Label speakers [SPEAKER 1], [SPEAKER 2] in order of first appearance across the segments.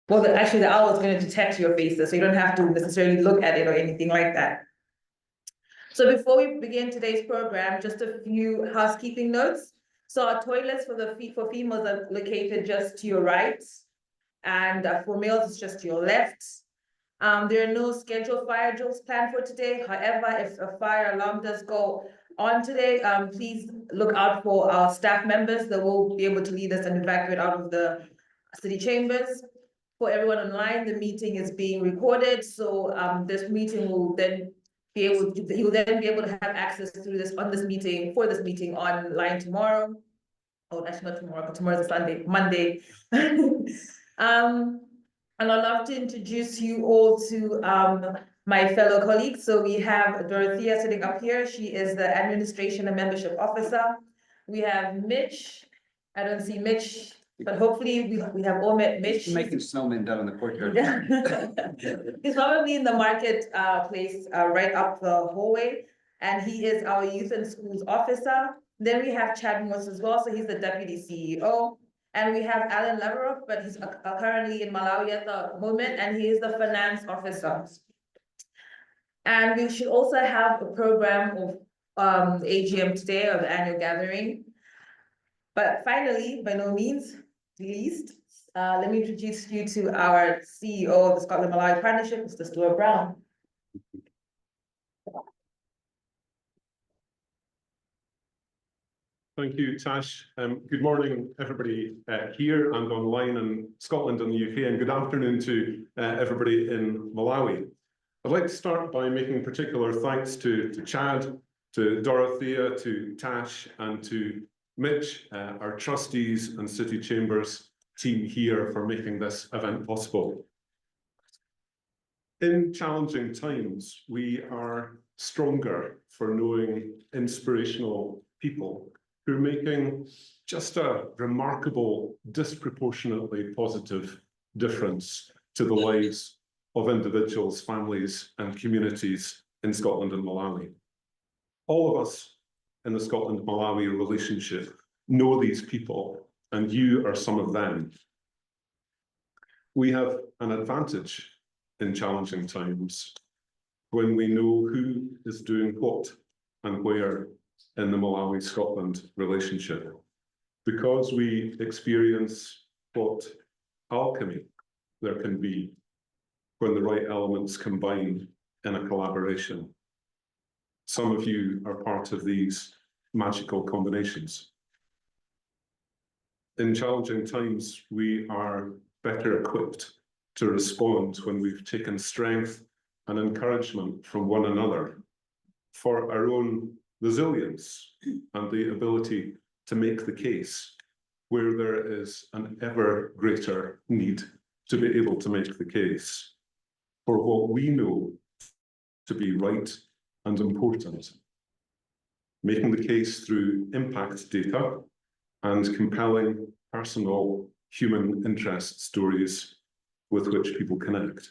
[SPEAKER 1] Well, actually, the owl is going to detect your faces, so you don't have to necessarily look at it or anything like that. So before we begin today's program, just a few housekeeping notes. So our toilets for females are located just to your right, and for males, it's just to your left. There are no scheduled fire drills planned for today. However, if a fire alarm does go on today, please look out for our staff members that will be able to lead us and evacuate out of the city chambers. For everyone online, the meeting is being recorded, so this meeting will then be able to, you'll then be able to have access through this for this meeting online tomorrow. Oh, actually not tomorrow, but tomorrow's a Sunday, Monday. And I'd love to introduce you all to my fellow colleagues. So we have Dorothea sitting up here. She is the Administration and Membership Officer. We have Mitch. I don't see Mitch, but hopefully we have all met Mitch.
[SPEAKER 2] He's making snowmen down in the courtyard.
[SPEAKER 1] He's probably in the market place right up the hallway. And he is our Youth and Schools Officer. Then we have Chad Morse as well. So he's the Deputy CEO. And we have Alan Leveroff, but he's currently in Malawi at the moment, and he is the Finance Officer. And we should also have a program of AGM today, of the annual gathering. But finally, by no means least, let me introduce you to our CEO of the Scotland-Malawi Partnership, Mr. Stuart Brown.
[SPEAKER 3] Thank you, Tash. Good morning, everybody here and online in Scotland and the UK, and good afternoon to everybody in Malawi. I'd like to start by making particular thanks to Chad, to Dorothea, to Tash, and to Mitch, our trustees and City Chambers team here for making this event possible. In challenging times, we are stronger for knowing inspirational people who are making just a remarkable, disproportionately positive difference to the lives of individuals, families, and communities in Scotland and Malawi. All of us in the Scotland-Malawi relationship know these people, and you are some of them. We have an advantage in challenging times when we know who is doing what and where in the Malawi-Scotland relationship, because we experience what alchemy there can be when the right elements combine in a collaboration. Some of you are part of these magical combinations. In challenging times, we are better equipped to respond when we've taken strength and encouragement from one another for our own resilience and the ability to make the case where there is an ever greater need to be able to make the case for what we know to be right and important. Making the case through impact data and compelling personal human interest stories with which people connect.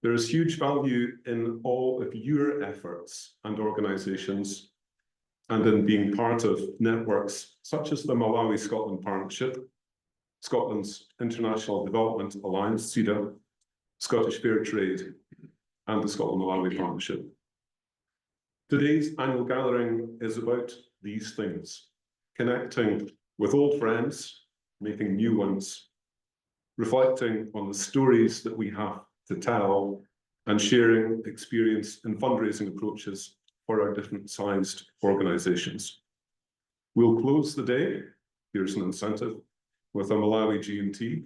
[SPEAKER 3] There is huge value in all of your efforts and organisations, and in being part of networks such as the Malawi-Scotland Partnership, Scotland's International Development Alliance, CIDA, Scottish Fair Trade, and the Scotland-Malawi Partnership. Today's annual gathering is about these things: connecting with old friends, making new ones, reflecting on the stories that we have to tell, and sharing experience in fundraising approaches for our different sized organisations. We'll close the day, here's an incentive, with a Malawi G&T,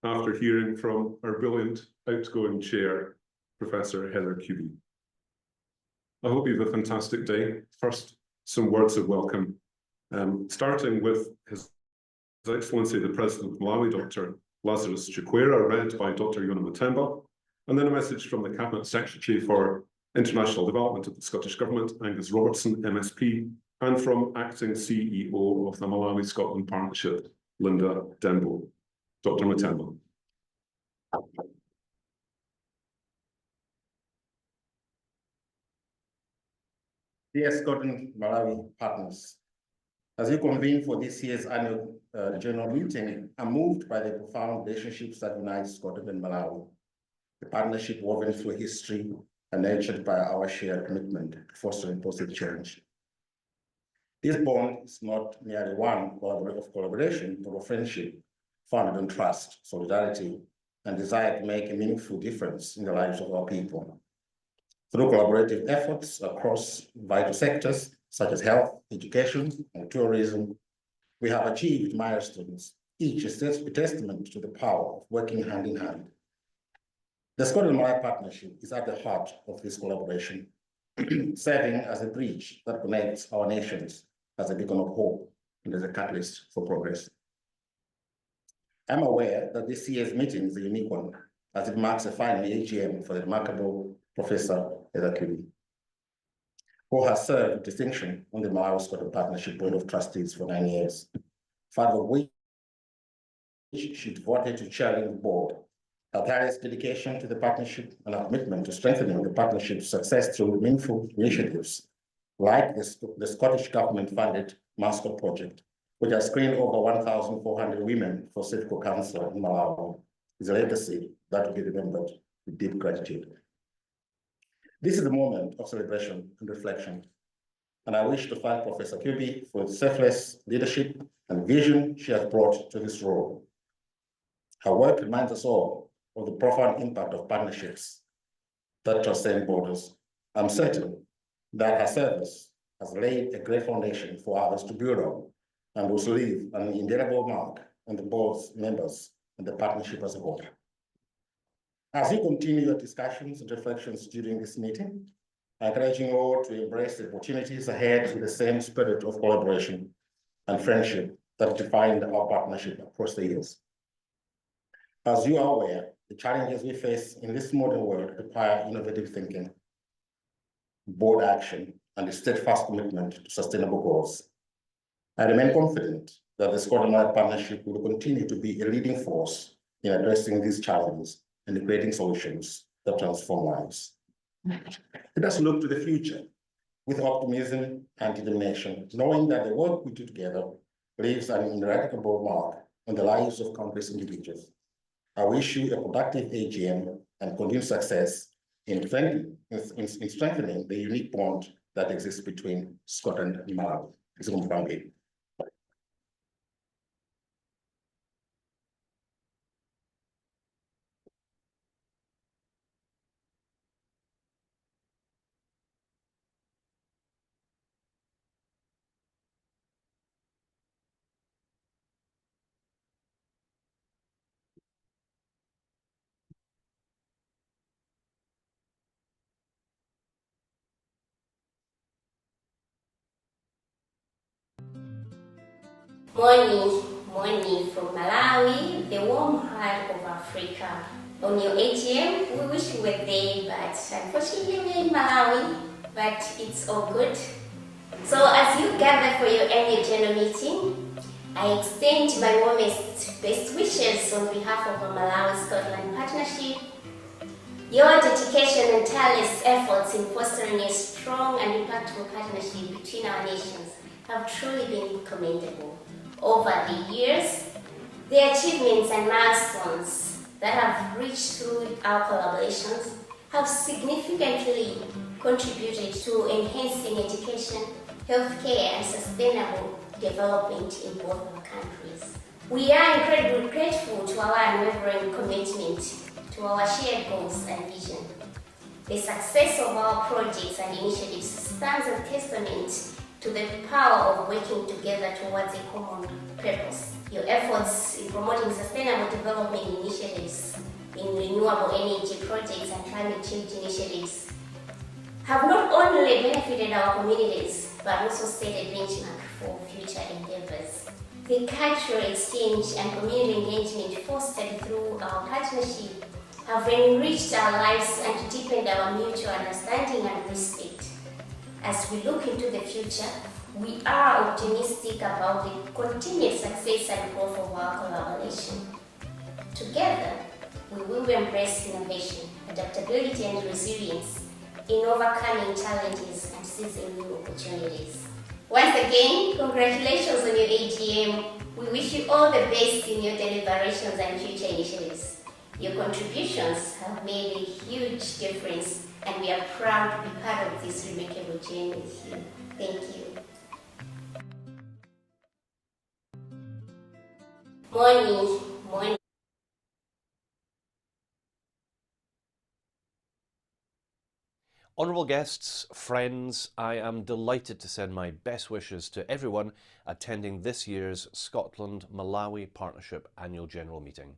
[SPEAKER 3] after hearing from our brilliant outgoing chair, Professor Heather Kubi. I hope you have a fantastic day. First, some words of welcome, starting with His Excellency the President of Malawi, Dr. Lazarus Chikwera, read by Dr. Yona Matemba, and then a message from the Cabinet Secretary for International Development of the Scottish Government, Angus Robertson, MSP, and from Acting CEO of the Malawi-Scotland Partnership, Linda Dembo. Dr. Matemba.
[SPEAKER 4] Dear Scotland-Malawi partners, As you convene for this year's annual general meeting, I'm moved by the profound relationships that unite Scotland and Malawi, the partnership woven through history and nurtured by our shared commitment to fostering positive change. This bond is not merely one of collaboration, but of friendship founded on trust, solidarity, and desire to make a meaningful difference in the lives of our people. Through collaborative efforts across vital sectors, such as health, education, and tourism, we have achieved milestones, each a testament to the power of working hand in hand. The Scotland-Malawi partnership is at the heart of this collaboration, serving as a bridge that connects our nations as a beacon of hope and as a catalyst for progress. I'm aware that this year's meeting is a unique one, as it marks a final AGM for the remarkable Professor Ezakubi, who has served with distinction on the Malawi-Scotland Partnership Board of Trustees for 9 years, 5 of which she devoted to chairing the board. Her tireless dedication to the partnership and our commitment to strengthening the partnership's success through meaningful initiatives like the Scottish government-funded Mascot Project, which has screened over 1,400 women for cervical cancer in Malawi, is a legacy that will be remembered with deep gratitude. This is a moment of celebration and reflection, and I wish to thank Professor Kubi for the selfless leadership and vision she has brought to this role. Her work reminds us all of the profound impact of partnerships that transcend borders. I'm certain that her service has laid a great foundation for others to build on and will leave an indelible mark on the board's members and the partnership as a whole. As you continue your discussions and reflections during this meeting, I encourage you all to embrace the opportunities ahead with the same spirit of collaboration and friendship that defined our partnership across the years. As you are aware, the challenges we face in this modern world require innovative thinking, bold action, and a steadfast commitment to sustainable goals. I remain confident that the Scotland-Malawi partnership will continue to be a leading force in addressing these challenges and creating solutions that transform lives. Let us look to the future with optimism and determination, knowing that the work we do together leaves an ineradicable mark on the lives of countless individuals. I wish you a productive AGM and continued success in strengthening the unique bond that exists between Scotland and Malawi.
[SPEAKER 5] Morning from Malawi, the warm heart of Africa. On your AGM, we wish we were there, but unfortunately we're in Malawi, but it's all good. So as you gather for your annual general meeting, I extend my warmest best wishes on behalf of the Malawi-Scotland Partnership. Your dedication and tireless efforts in fostering a strong and impactful partnership between our nations have truly been commendable. Over the years, the achievements and milestones that have reached through our collaborations have significantly contributed to enhancing education, healthcare, and sustainable development in both our countries. We are incredibly grateful to our unwavering commitment to our shared goals and vision. The success of our projects and initiatives stands as testament to the power of working together towards a common purpose. Your efforts in promoting sustainable development initiatives in renewable energy projects and climate change initiatives have not only benefited our communities, but also set a benchmark for future endeavors. The cultural exchange and community engagement fostered through our partnership have enriched our lives and deepened our mutual understanding and respect. As we look into the future, we are optimistic about the continued success and growth of our collaboration. Together, we will embrace innovation, adaptability, and resilience in overcoming challenges and seizing new opportunities. Once again, congratulations on your AGM. We wish you all the best in your deliberations and future initiatives. Your contributions have made a huge difference, and we are proud to be part of this remarkable journey with you. Thank you. Morning.
[SPEAKER 6] Honourable guests, friends, I am delighted to send my best wishes to everyone attending this year's Scotland-Malawi Partnership Annual General Meeting.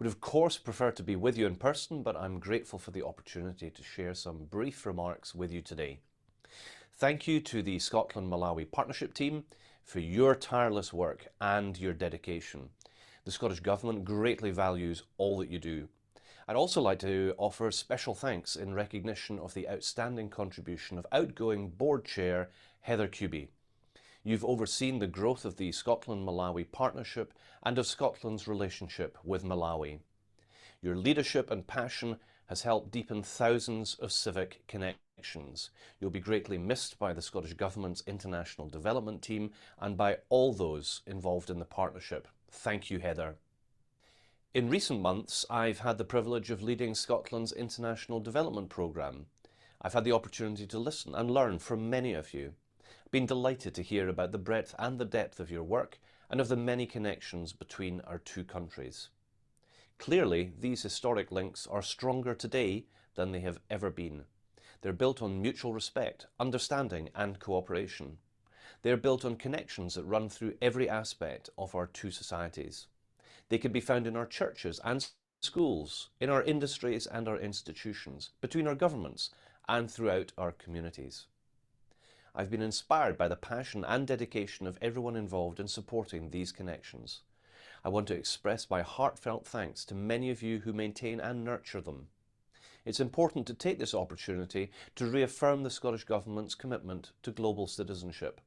[SPEAKER 6] Would of course prefer to be with you in person, but I'm grateful for the opportunity to share some brief remarks with you today. Thank you to the Scotland-Malawi Partnership team for your tireless work and your dedication. The Scottish Government greatly values all that you do. I'd also like to offer special thanks in recognition of the outstanding contribution of outgoing Board Chair Heather Kuby. You've overseen the growth of the Scotland-Malawi Partnership and of Scotland's relationship with Malawi. Your leadership and passion has helped deepen thousands of civic connections. You'll be greatly missed by the Scottish Government's International Development Team and by all those involved in the partnership. Thank you, Heather. In recent months, I've had the privilege of leading Scotland's International Development Programme. I've had the opportunity to listen and learn from many of you. I've been delighted to hear about the breadth and the depth of your work and of the many connections between our two countries. Clearly, these historic links are stronger today than they have ever been. They're built on mutual respect, understanding and cooperation. They're built on connections that run through every aspect of our two societies. They can be found in our churches and schools, in our industries and our institutions, between our governments and throughout our communities. I've been inspired by the passion and dedication of everyone involved in supporting these connections. I want to express my heartfelt thanks to many of you who maintain and nurture them. It's important to take this opportunity to reaffirm the Scottish Government's commitment to global citizenship.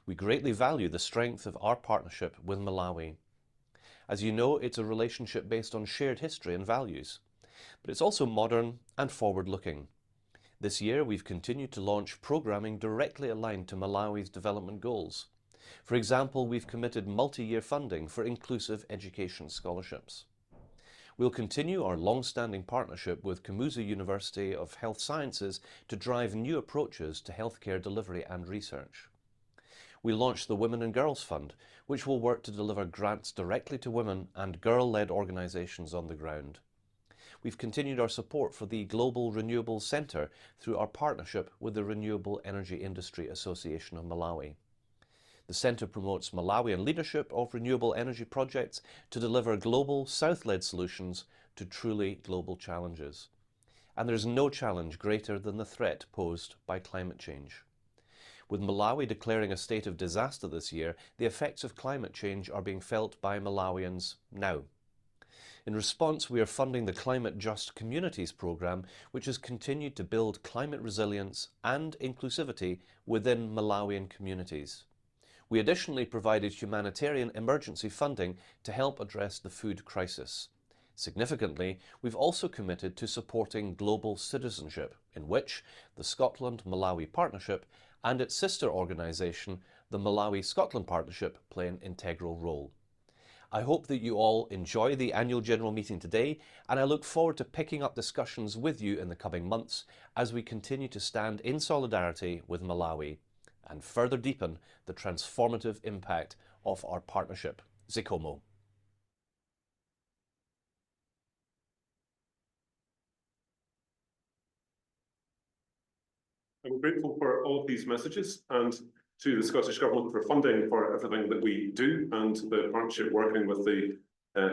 [SPEAKER 6] We greatly value the strength of our partnership with Malawi. As you know, it's a relationship based on shared history and values, but it's also modern and forward-looking. This year, we've continued to launch programming directly aligned to Malawi's development goals. For example, we've committed multi-year funding for inclusive education scholarships. We'll continue our long-standing partnership with Kamuzu University of Health Sciences to drive new approaches to healthcare delivery and research. We launched the Women and Girls Fund, which will work to deliver grants directly to women and girl-led organisations on the ground. We've continued our support for the Global Renewables Centre through our partnership with the Renewable Energy Industry Association of Malawi. The centre promotes Malawian leadership of renewable energy projects to deliver global South-led solutions to truly global challenges. And there is no challenge greater than the threat posed by climate change. With Malawi declaring a state of disaster this year, the effects of climate change are being felt by Malawians now. In response, we are funding the Climate Just Communities programme, which has continued to build climate resilience and inclusivity within Malawian communities. We additionally provided humanitarian emergency funding to help address the food crisis. Significantly, we've also committed to supporting global citizenship, in which the Scotland-Malawi Partnership and its sister organisation, the Malawi-Scotland Partnership, play an integral role. I hope that you all enjoy the annual general meeting today, and I look forward to picking up discussions with you in the coming months as we continue to stand in solidarity with Malawi and further deepen the transformative impact of our partnership. Zikomo.
[SPEAKER 3] I'm grateful for all of these messages and to the Scottish Government for funding for everything that we do and the partnership working with the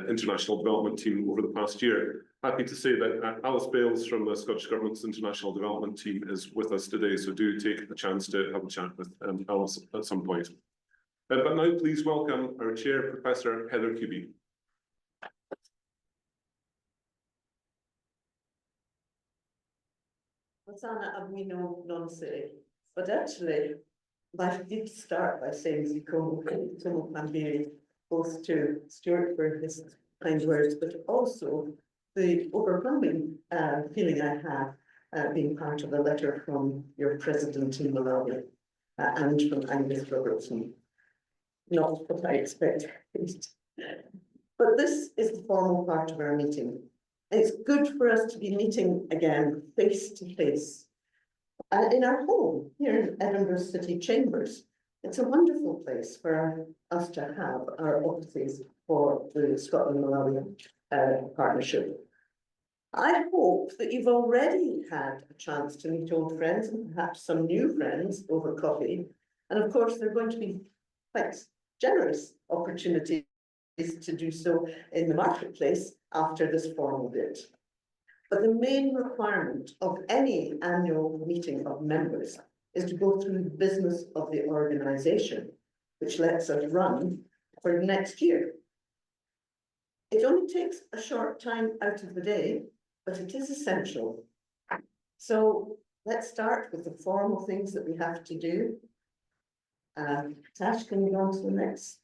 [SPEAKER 3] International Development Team over the past year. Happy to say that Alice Bales from the Scottish Government's International Development Team is with us today, so do take a chance to have a chat with Alice at some point. But now please welcome our Chair, Professor Heather Kuby.
[SPEAKER 7] But actually, I did start by saying Zikomo Mambiri, both to Stuart for his kind words, but also the overwhelming feeling I have being part of a letter from your president in Malawi. and from Angus Robertson. Not what I expected. But this is the formal part of our meeting. It's good for us to be meeting again face to face. In our home here in Edinburgh City Chambers. It's a wonderful place for us to have our offices for the Scotland-Malawi partnership. I hope that you've already had a chance to meet old friends and perhaps some new friends over coffee. And of course, there are going to be quite generous opportunities to do so in the marketplace after this formal bit. But the main requirement of any annual meeting of members is to go through the business of the organisation, which lets us run for next year. It only takes a short time out of the day, but it is essential. So let's start with the formal things that we have to do. Tash, can you go on to the next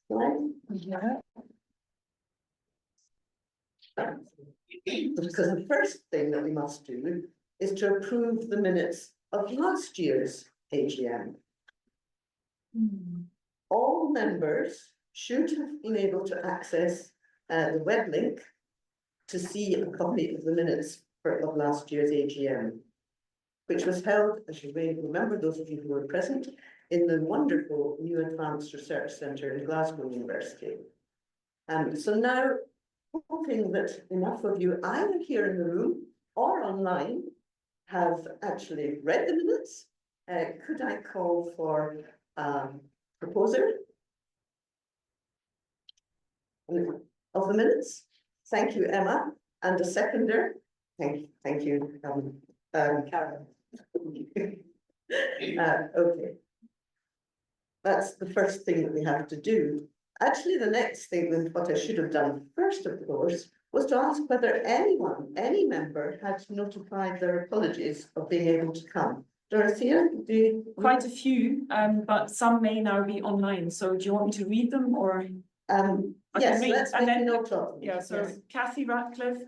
[SPEAKER 7] slide?
[SPEAKER 1] Yeah.
[SPEAKER 7] Because the first thing that we must do is to approve the minutes of last year's AGM. All members should have been able to access the web link to see a copy of the minutes of last year's AGM, which was held, as you may remember, those of you who were present, in the wonderful new Advanced Research Centre in Glasgow University. So now, hoping that enough of you either here in the room or online have actually read the minutes, could I call for a proposer of the minutes? Thank you, Emma, and a seconder. Thank you, Karen. Okay. That's the first thing that we have to do. Actually, the next thing, and what I should have done first, of course, was to ask whether any member had notified their apologies of being able to come. Dorothea, do you?
[SPEAKER 8] Quite a few, but some may now be online. So do you want me to read them or?
[SPEAKER 7] Yes,
[SPEAKER 8] read,
[SPEAKER 7] let's make a note of them.
[SPEAKER 8] Yeah, so
[SPEAKER 7] yes.
[SPEAKER 8] Kathy Ratcliffe,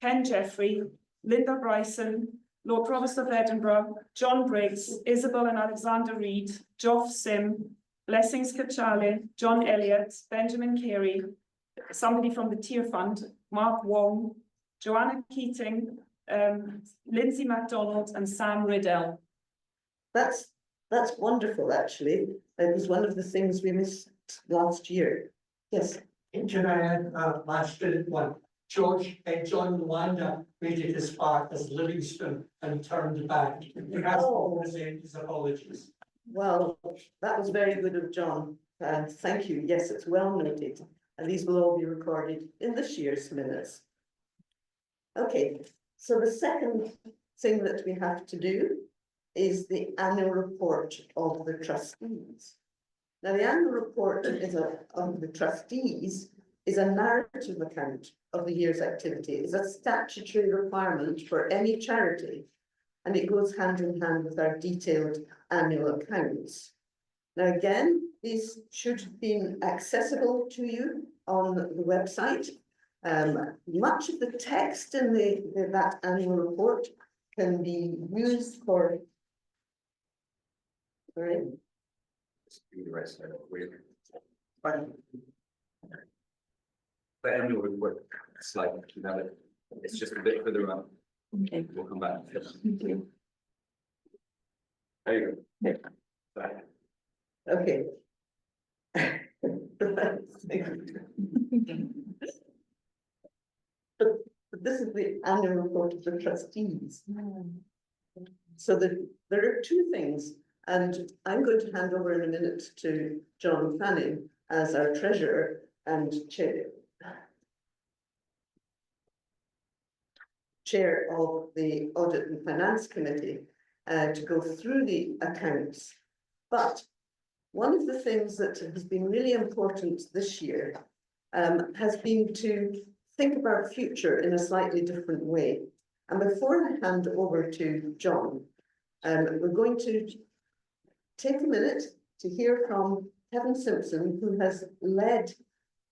[SPEAKER 8] Ken Jeffrey, Linda Bryson, Lord Provost of Edinburgh, John Briggs, Isabel and Alexander Reid, Geoff Sim, Blessings Kachale, John Elliott, Benjamin Carey, somebody from the Tier Fund, Mark Wong, Joanna Keating, Lindsay MacDonald and Sam Riddell.
[SPEAKER 7] That's wonderful, actually. It was one of the things we missed last year. Yes.
[SPEAKER 9] Can I add last one? John Landa made it as far as Livingston and turned back. He has to present his apologies.
[SPEAKER 7] Well, that was very good of John. Thank you. Yes, it's well noted. And these will all be recorded in this year's minutes. Okay, so the second thing that we have to do is the annual report of the trustees. Now, the annual report of the trustees is a narrative account of the year's activity. It's a statutory requirement for any charity, and it goes hand in hand with our detailed annual accounts. Now, again, these should have been accessible to you on the website. Much of the text in that annual report can be used for. Sorry.
[SPEAKER 2] Do the rest of it. Fine. The annual report slide, you have it. It's just a bit further up.
[SPEAKER 1] Okay.
[SPEAKER 2] We'll come back.
[SPEAKER 1] Thank you.
[SPEAKER 2] There you go.
[SPEAKER 7] Okay. But this is the annual report of the trustees. So there are two things, and I'm going to hand over in a minute to John Fanning as our treasurer and chair of the Audit and Finance Committee to go through the accounts. But one of the things that has been really important this year has been to think of our future in a slightly different way. And before I hand over to John, we're going to take a minute to hear from Kevin Simpson, who has led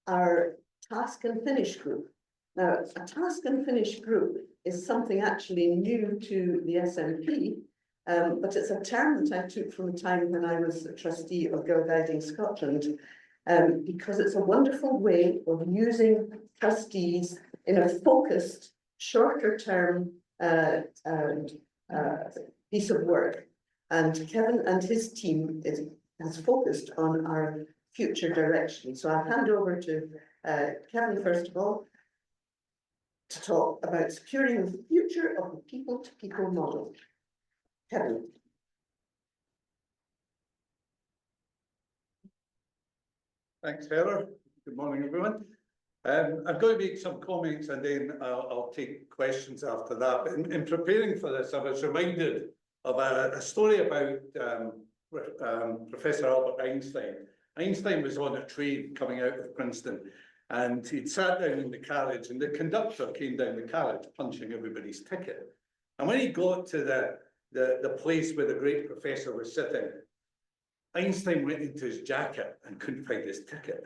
[SPEAKER 7] our Task and Finish group. Now, a Task and Finish group is something actually new to the SNP, but it's a term that I took from a time when I was a trustee of Girl Guiding Scotland, because it's a wonderful way of using trustees in a focused, shorter term piece of work. And Kevin and his team has focused on our future direction. So I'll hand over to Kevin first of all to talk about securing the future of the people-to-people model. Kevin.
[SPEAKER 10] Thanks, Heather. Good morning, everyone. I'm going to make some comments and then I'll take questions after that. But in preparing for this, I was reminded of a story about Professor Albert Einstein. Einstein was on a train coming out of Princeton and he'd sat down in the carriage and the conductor came down the carriage punching everybody's ticket. And when he got to the place where the great professor was sitting, Einstein went into his jacket and couldn't find his ticket.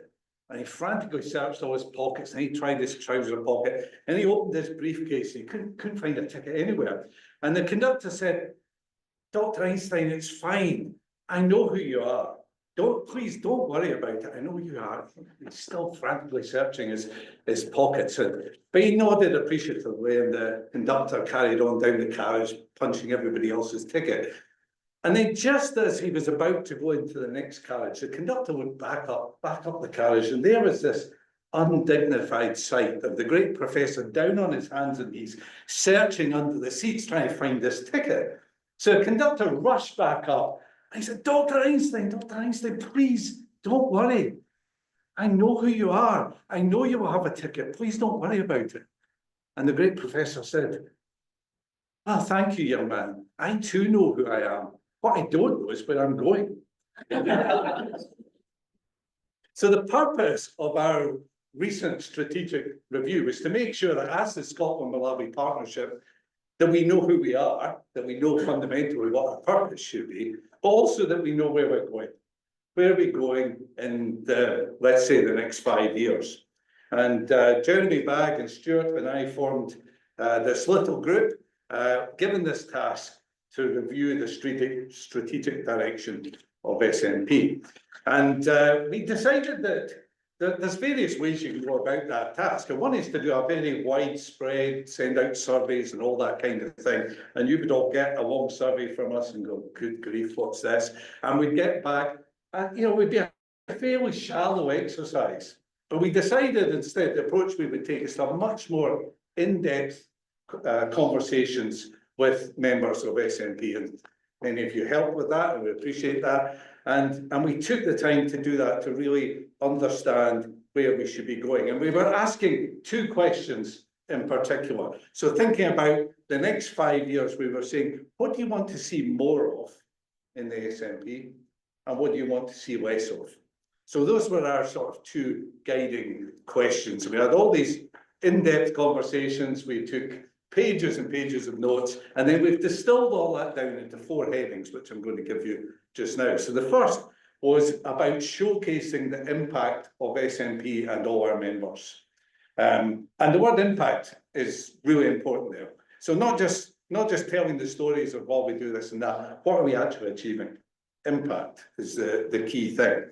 [SPEAKER 10] And he frantically searched all his pockets and he tried his trouser pocket and he opened his briefcase and he couldn't find a ticket anywhere. And the conductor said, "Dr. Einstein, it's fine. I know who you are. Please don't worry about it. I know you are." He's still frantically searching his pockets. But he nodded appreciatively and the conductor carried on down the carriage, punching everybody else's ticket. And then just as he was about to go into the next carriage, the conductor would back up the carriage, and there was this undignified sight of the great professor down on his hands and knees, searching under the seats, trying to find this ticket. So the conductor rushed back up and he said, Dr. Einstein, please don't worry. I know who you are. I know you will have a ticket. Please don't worry about it. And the great professor said, "Ah, thank you, young man. I too know who I am. What I don't know is where I'm going." So the purpose of our recent strategic review was to make sure that as the Scotland-Malawi partnership, that we know who we are, that we know fundamentally what our purpose should be, but also that we know where we're going. Where are we going in let's say, the next 5 years? And Jeremy Bagg and Stuart and I formed this little group, given this task to review the strategic direction of SNP. And we decided that there's various ways you can go about that task. And one is to do a very widespread, send out surveys and all that kind of thing. And you would all get a long survey from us and go, good grief, what's this? And we'd get back, and it would be a fairly shallow exercise. But we decided instead the approach we would take is to have much more in-depth conversations with members of SNP, and many of you helped with that, and we appreciate that. And we took the time to do that, to really understand where we should be going. And we were asking 2 questions in particular. So thinking about the next 5 years, we were saying, what do you want to see more of in the SNP? And what do you want to see less of? So those were our sort of 2 guiding questions. We had all these in-depth conversations. We took pages and pages of notes, and then we've distilled all that down into 4 headings, which I'm going to give you just now. So the first was about showcasing the impact of SNP and all our members. And the word impact is really important there. So not just telling the stories of while we do this and that, what are we actually achieving? Impact is the key thing.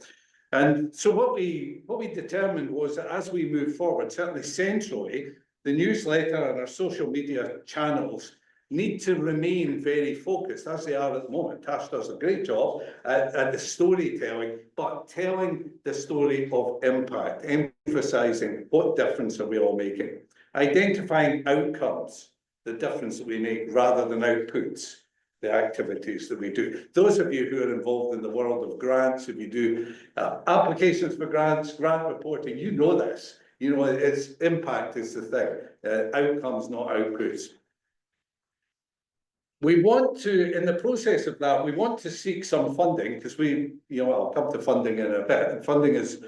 [SPEAKER 10] And so what we determined was that as we move forward, certainly centrally, the newsletter and our social media channels need to remain very focused, as they are at the moment. Tash does a great job at the storytelling, but telling the story of impact, emphasising what difference are we all making, identifying outcomes, the difference that we make, rather than outputs, the activities that we do. Those of you who are involved in the world of grants, if you do applications for grants, grant reporting, you know this. You know, it's impact is the thing, outcomes, not outputs. We want to, in the process of that, we want to seek some funding, because I'll come to funding in a bit. Funding is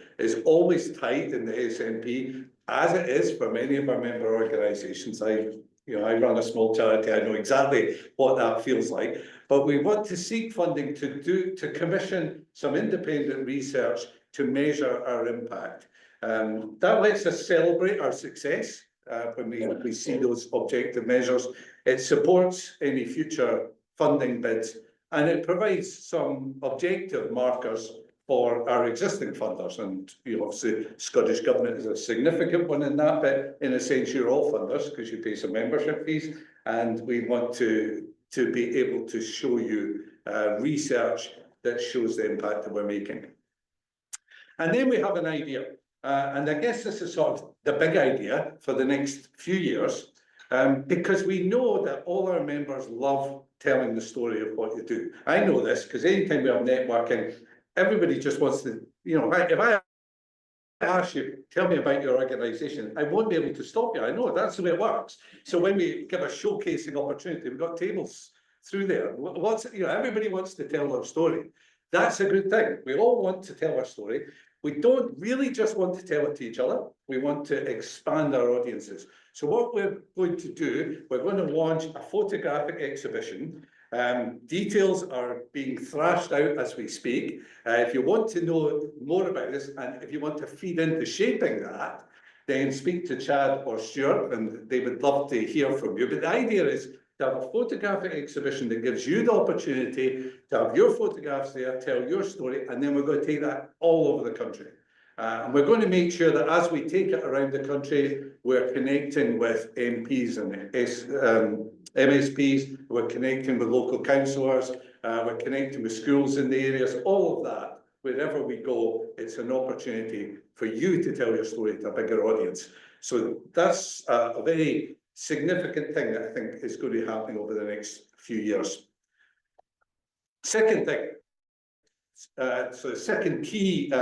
[SPEAKER 10] always tight in the SNP, as it is for many of our member organisations. I run a small charity. I know exactly what that feels like. But we want to seek funding to commission some independent research to measure our impact. That lets us celebrate our success when we see those objective measures. It supports any future funding bids, and it provides some objective markers for our existing funders. And obviously, Scottish Government is a significant one in that, but in a sense, you're all funders because you pay some membership fees, and we want to be able to show you research that shows the impact that we're making. And then we have an idea, and I guess this is sort of the big idea for the next few years, because we know that all our members love telling the story of what you do. I know this because anytime we have networking, everybody just wants to, if I ask you, tell me about your organisation, I won't be able to stop you. I know that's the way it works. So when we give a showcasing opportunity, we've got tables through there. Everybody wants to tell their story. That's a good thing. We all want to tell our story. We don't really just want to tell it to each other. We want to expand our audiences. So what we're going to do, we're going to launch a photographic exhibition. Details are being thrashed out as we speak. If you want to know more about this, and if you want to feed into shaping that, then speak to Chad or Stuart, and they would love to hear from you. But the idea is to have a photographic exhibition that gives you the opportunity to have your photographs there, tell your story, and then we're going to take that all over the country. And we're going to make sure that as we take it around the country, we're connecting with MPs and MSPs, we're connecting with local councillors, we're connecting with schools in the areas, all of that. Wherever we go, it's an opportunity for you to tell your story to a bigger audience. So that's a very significant thing that I think is going to be happening over the next few years. Second thing, so the second key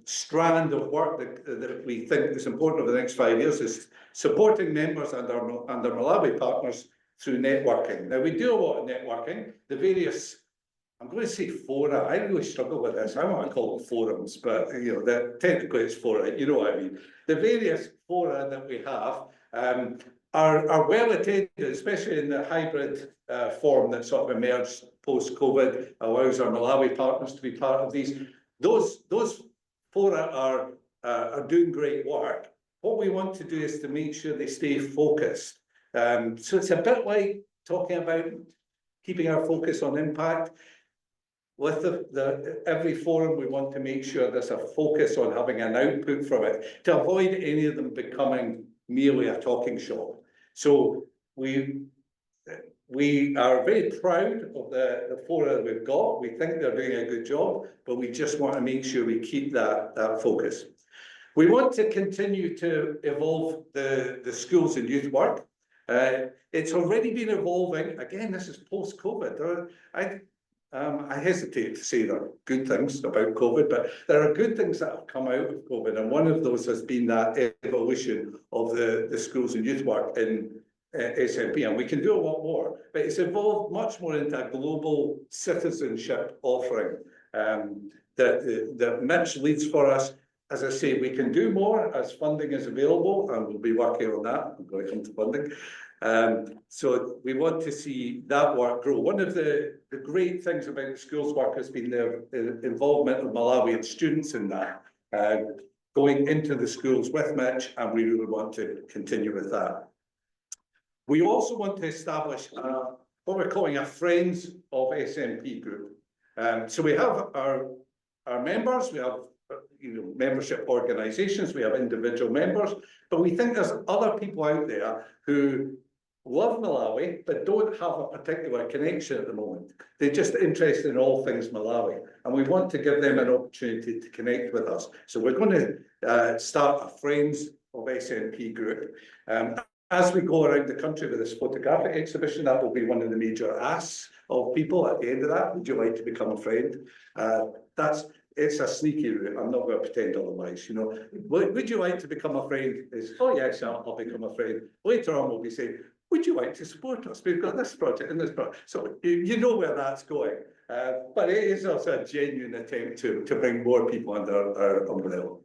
[SPEAKER 10] strand of work that we think is important over the next 5 years is supporting members and our Malawi partners through networking. Now, we do a lot of networking. The various, I'm going to say fora, I really struggle with this. I want to call them forums, but technically it's fora, you know what I mean. The various fora that we have are well attended, especially in the hybrid form that sort of emerged post-COVID, allows our Malawi partners to be part of these. Those fora are doing great work. What we want to do is to make sure they stay focused. So it's a bit like talking about keeping our focus on impact. With every forum, we want to make sure there's a focus on having an output from it to avoid any of them becoming merely a talking shop. So we are very proud of the fora that we've got. We think they're doing a good job, but we just want to make sure we keep that focus. We want to continue to evolve the schools and youth work. It's already been evolving. Again, this is post-COVID. I hesitate to say there are good things about COVID, but there are good things that have come out of COVID, and one of those has been that evolution of the schools and youth work in SNP, and we can do a lot more, but it's evolved much more into a global citizenship offering that Mitch leads for us. As I say, we can do more as funding is available, and we'll be working on that. I'm going to come to funding. So we want to see that work grow. One of the great things about the schools work has been the involvement of Malawian students in that, going into the schools with Mitch, and we really want to continue with that. We also want to establish what we're calling a Friends of SNP group. So we have our members, we have membership organisations, we have individual members, but we think there's other people out there who love Malawi but don't have a particular connection at the moment. They're just interested in all things Malawi, and we want to give them an opportunity to connect with us. So we're going to start a Friends of SNP group. As we go around the country with this photographic exhibition, that will be one of the major asks of people at the end of that. Would you like to become a friend? It's a sneaky route. I'm not going to pretend otherwise. Would you like to become a friend? Oh yes, I'll become a friend. Later on, we'll be saying, would you like to support us? We've got this project and this project. So you know where that's going. But it is also a genuine attempt to bring more people under our umbrella.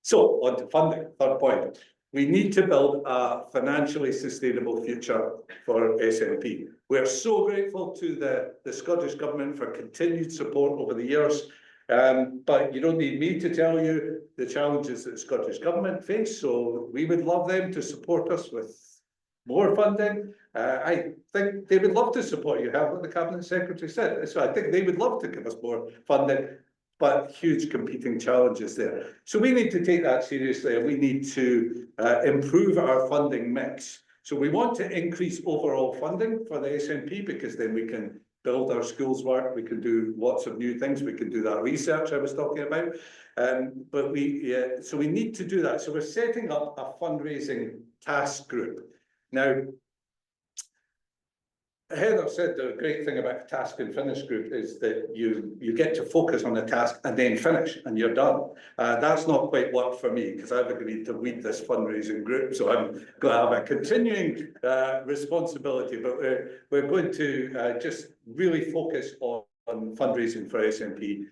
[SPEAKER 10] So on to funding, third point. We need to build a financially sustainable future for SNP. We're so grateful to the Scottish Government for continued support over the years. But you don't need me to tell you the challenges that the Scottish Government face. So we would love them to support us with more funding. I think they would love to support you, have what the Cabinet Secretary said. So I think they would love to give us more funding, but huge competing challenges there. So we need to take that seriously, and we need to improve our funding mix. So we want to increase overall funding for the SNP, because then we can build our schools work, we can do lots of new things, we can do that research I was talking about. So we need to do that. So we're setting up a fundraising task group. Now, Heather said the great thing about a task and finish group is that you get to focus on the task and then finish and you're done. That's not quite worked for me, because I've agreed to lead this fundraising group, so I'm going to have a continuing responsibility, but we're going to just really focus on fundraising for SNP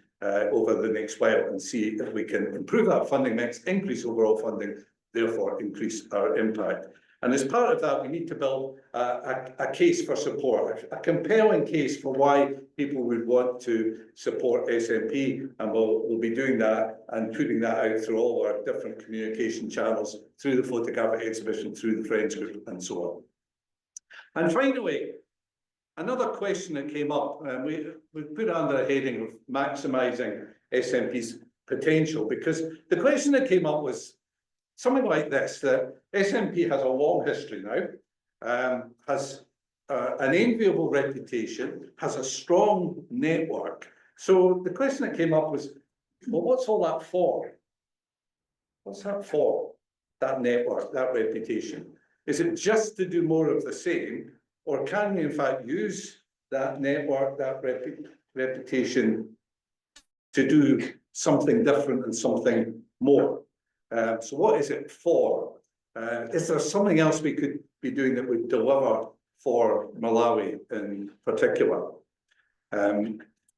[SPEAKER 10] over the next while, and see if we can improve that funding mix, increase overall funding, therefore increase our impact. And as part of that, we need to build a case for support, a compelling case for why people would want to support SNP, and we'll be doing that and putting that out through all our different communication channels, through the photographic exhibition, through the Friends group, and so on. And finally, another question that came up, and we put it under a heading of maximising SNP's potential, because the question that came up was something like this, that SNP has a long history now, has an enviable reputation, has a strong network. So the question that came up was, well, what's all that for? What's that for, that network, that reputation? Is it just to do more of the same, or can we in fact use that network, that reputation to do something different and something more? So what is it for? Is there something else we could be doing that would deliver for Malawi in particular?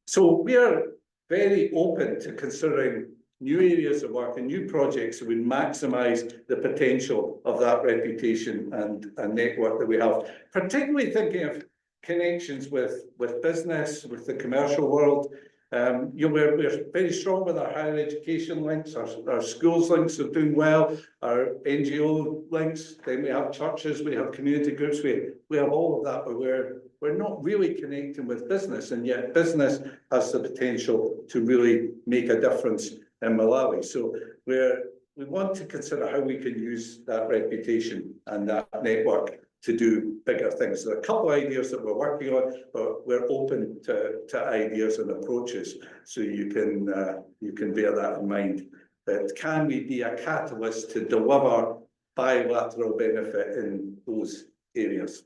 [SPEAKER 10] So we are very open to considering new areas of work and new projects that would maximise the potential of that reputation and network that we have, particularly thinking of connections with business, with the commercial world. We're very strong with our higher education links, our schools links are doing well, our NGO links, then we have churches, we have community groups, we have all of that, but we're not really connecting with business, and yet business has the potential to really make a difference in Malawi. So we want to consider how we can use that reputation and that network to do bigger things. There are a couple of ideas that we're working on, but we're open to ideas and approaches, so you can bear that in mind. That can we be a catalyst to deliver bilateral benefit in those areas?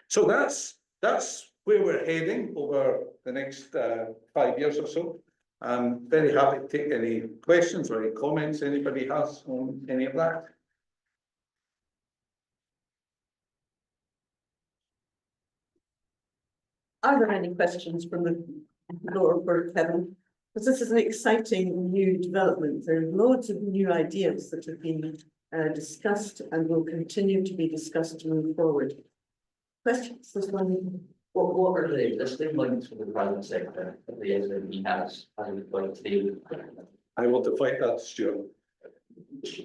[SPEAKER 10] So that's where we're heading over the next 5 years or so. I'm very happy to take any questions or any comments anybody has on any of that.
[SPEAKER 7] Are there any questions from the floor for Kevin? Because this is an exciting new development. There are loads of new ideas that have been discussed and will continue to be discussed to move forward. Questions? This one.
[SPEAKER 11] What are the existing links with the private sector that the SNP has? I would like to do.
[SPEAKER 10] I will deflect that, Stuart.
[SPEAKER 3] So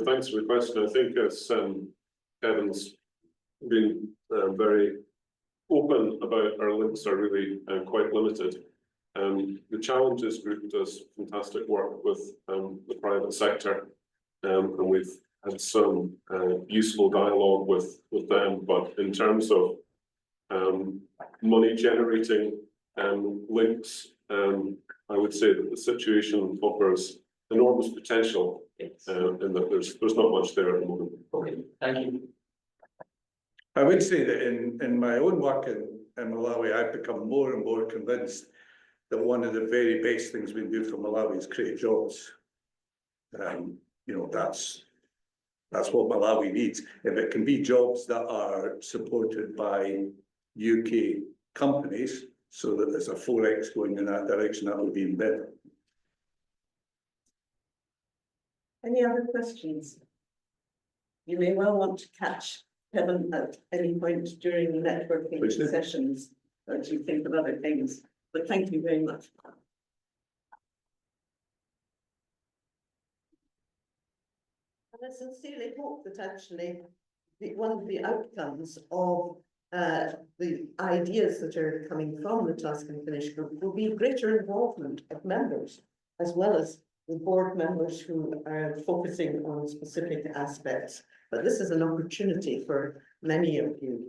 [SPEAKER 3] thanks for the question. I think as Kevin's been very open about, our links are really quite limited. The Challenges Group does fantastic work with the private sector, and we've had some useful dialogue with them, but in terms of money generating links, I would say that the situation offers enormous potential, and that there's not much there at the moment.
[SPEAKER 11] Okay, thank you.
[SPEAKER 10] I would say that in my own work in Malawi, I've become more and more convinced that one of the very best things we can do for Malawi is create jobs. That's what Malawi needs. If it can be jobs that are supported by UK companies, so that there's a 4x going in that direction, that would be even better.
[SPEAKER 7] Any other questions? You may well want to catch Kevin at any point during the networking sessions as you think of other things. But thank you very much. I sincerely hope that actually one of the outcomes of the ideas that are coming from the Task and Finish group will be greater involvement of members, as well as the board members who are focusing on specific aspects. But this is an opportunity for many of you.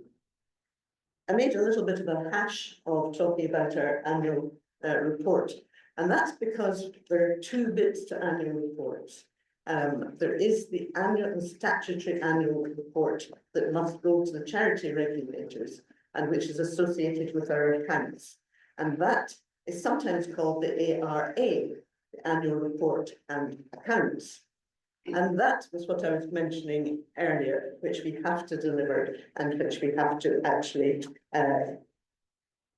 [SPEAKER 7] I made a little bit of a hash of talking about our annual report, and that's because there are two bits to annual reports. There is the statutory annual report that must go to the charity regulators and which is associated with our accounts. And that is sometimes called the ARA, the annual report and accounts. And that was what I was mentioning earlier, which we have to deliver and which we have to actually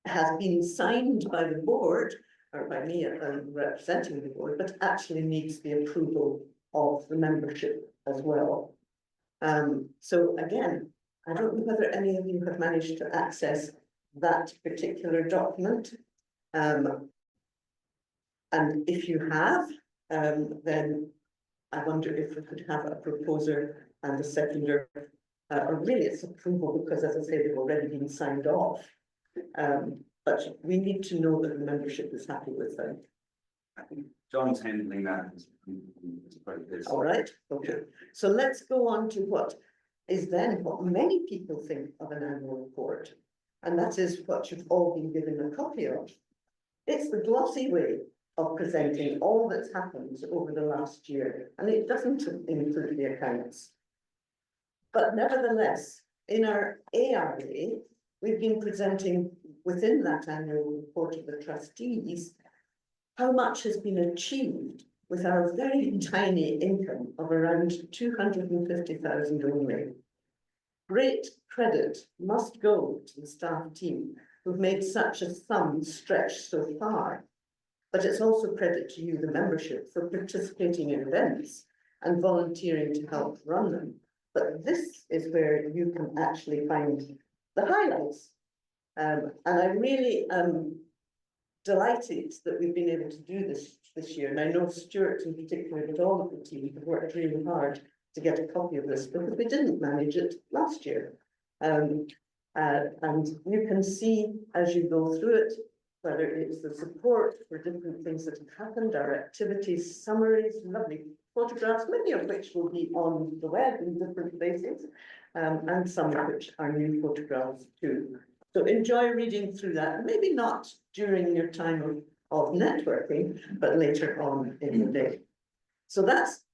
[SPEAKER 7] has been signed by the board or by me representing the board, but actually needs the approval of the membership as well. So again, I don't know whether any of you have managed to access that particular document. And if you have, then I wonder if we could have a proposer and a seconder, or really it's approval because, as I say, they've already been signed off. But we need to know that the membership is happy with them.
[SPEAKER 2] I think John's handling that.
[SPEAKER 7] All right, okay. So let's go on to what is then what many people think of an annual report. And that is what you've all been given a copy of. It's the glossy way of presenting all that's happened over the last year, and it doesn't include the accounts. But nevertheless, in our ARA, we've been presenting within that annual report of the trustees how much has been achieved with our very tiny income of around 250,000 only. Great credit must go to the staff team who've made such a sum stretch so far. But it's also credit to you, the membership, for participating in events and volunteering to help run them. But this is where you can actually find the highlights. And I really am delighted that we've been able to do this year. And I know Stuart in particular, but all of the team have worked really hard to get a copy of this because we didn't manage it last year. And you can see as you go through it, whether it's the support for different things that have happened, our activities, summaries, lovely photographs, many of which will be on the web in different places, and some of which are new photographs too. So enjoy reading through that, maybe not during your time of networking, but later on in the day. So that's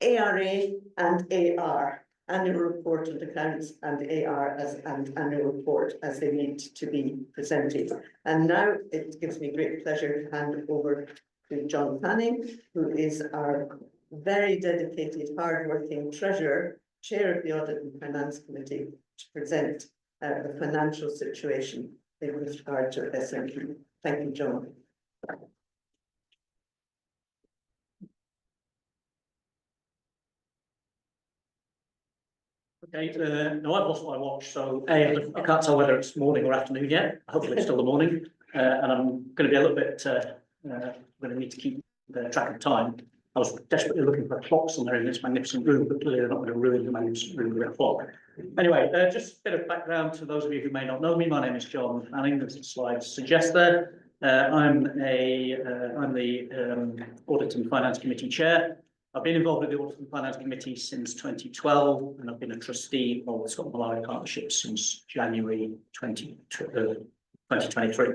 [SPEAKER 7] ARA and AR, annual report and accounts, and AR as an annual report as they need to be presented. And now it gives me great pleasure to hand over to John Fanning, who is our very dedicated, hard-working treasurer, chair of the Audit and Finance Committee, to present the financial situation in regard to SNP. Thank you, John.
[SPEAKER 11] Okay, now I've lost my watch, so I can't tell whether it's morning or afternoon yet. Hopefully it's still the morning, and I'm going to be a little bit, going to need to keep track of time. I was desperately looking for clocks on there in this magnificent room, but clearly they're not going to ruin the magnificent room with a clock. Anyway, just a bit of background to those of you who may not know me. My name is John Fanning, as the slides suggest there. I'm the Audit and Finance Committee Chair. I've been involved with the Audit and Finance Committee since 2012, and I've been a trustee of the Scotland-Malawi Partnership since January 2023.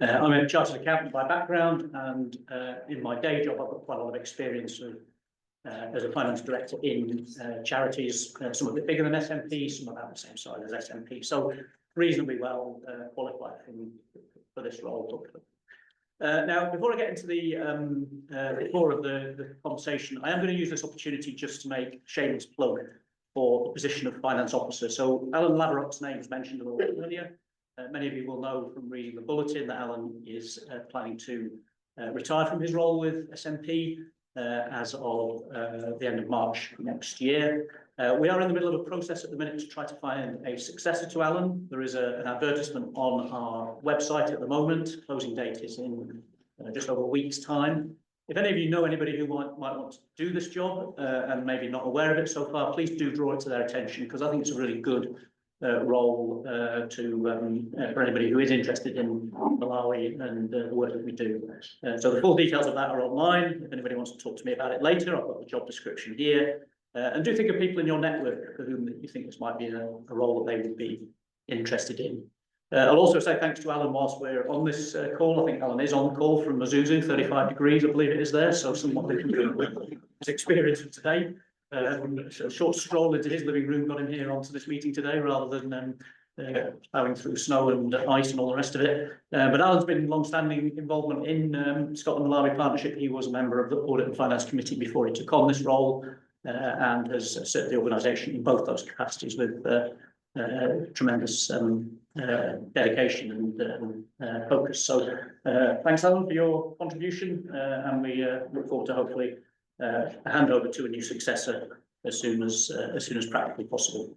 [SPEAKER 11] I'm a chartered accountant by background, and in my day job, I've got quite a lot of experience of, as a finance director in charities, some a bit bigger than SNP, some about the same size as SNP, so reasonably well qualified for this role. Now, before I get into the core of the conversation, I am going to use this opportunity just to make shameless plug for the position of finance officer. So Alan Laverock's name was mentioned a little bit earlier. Many of you will know from reading the bulletin that Alan is planning to retire from his role with SNP as of the end of March next year. We are in the middle of a process at the minute to try to find a successor to Alan. There is an advertisement on our website at the moment. Closing date is in just over a week's time. If any of you know anybody who might want to do this job and maybe not aware of it so far, please do draw it to their attention, because I think it's a really good role for anybody who is interested in Malawi and the work that we do. So the full details of that are online. If anybody wants to talk to me about it later, I've got the job description here. And do think of people in your network for whom you think this might be a role that they would be interested in. I'll also say thanks to Alan whilst we're on this call. I think Alan is on call from Mazuzu, 35 degrees, I believe it is there. So someone who can with his experience of today. A short stroll into his living room got him here onto this meeting today, rather than plowing through snow and ice and all the rest of it. But Alan's been long-standing involvement in Scotland-Malawi partnership. He was a member of the Audit and Finance Committee before he took on this role, and has served the organisation in both those capacities with tremendous dedication and focus. So thanks, Alan, for your contribution, and we look forward to hopefully hand over to a new successor as soon as practically possible.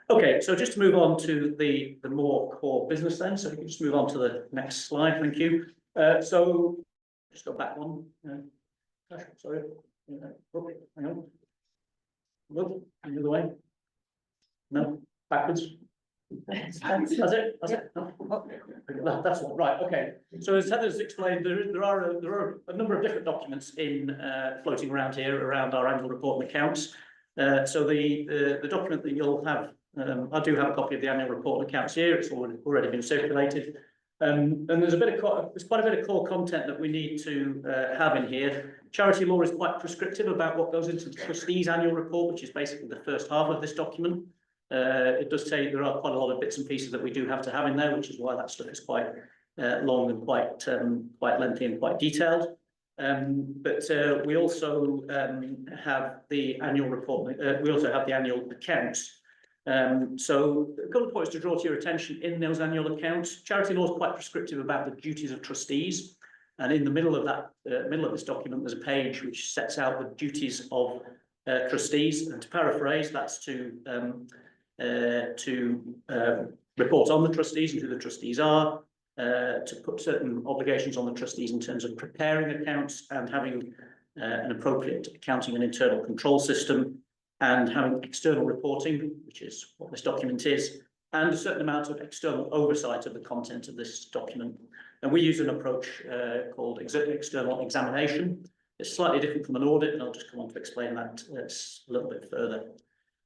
[SPEAKER 11] Okay, so just to move on to the more core business then. So we can just move on to the next slide. Thank you. So just go back one. Sorry. Okay, hang on. Look, the other way. No, backwards. That's it. No. That's all right. Okay. So as Heather's explained, there are a number of different documents in floating around here around our annual report and accounts. So the document that you'll have, I do have a copy of the annual report and accounts here. It's already been circulated. And there's quite a bit of core content that we need to have in here. Charity law is quite prescriptive about what goes into the trustees' annual report, which is basically the first half of this document. It does say there are quite a lot of bits and pieces that we do have to have in there, which is why that stuff is quite long and quite lengthy and quite detailed. But we also have the annual report. We also have the annual accounts. So a couple of points to draw to your attention in those annual accounts. Charity law is quite prescriptive about the duties of trustees, and in the middle of that middle of this document, there's a page which sets out the duties of trustees. And to paraphrase, that's to report on the trustees and who the trustees are, to put certain obligations on the trustees in terms of preparing accounts and having an appropriate accounting and internal control system, and having external reporting, which is what this document is, and a certain amount of external oversight of the content of this document. And we use an approach called external examination. It's slightly different from an audit, and I'll just come on to explain that a little bit further.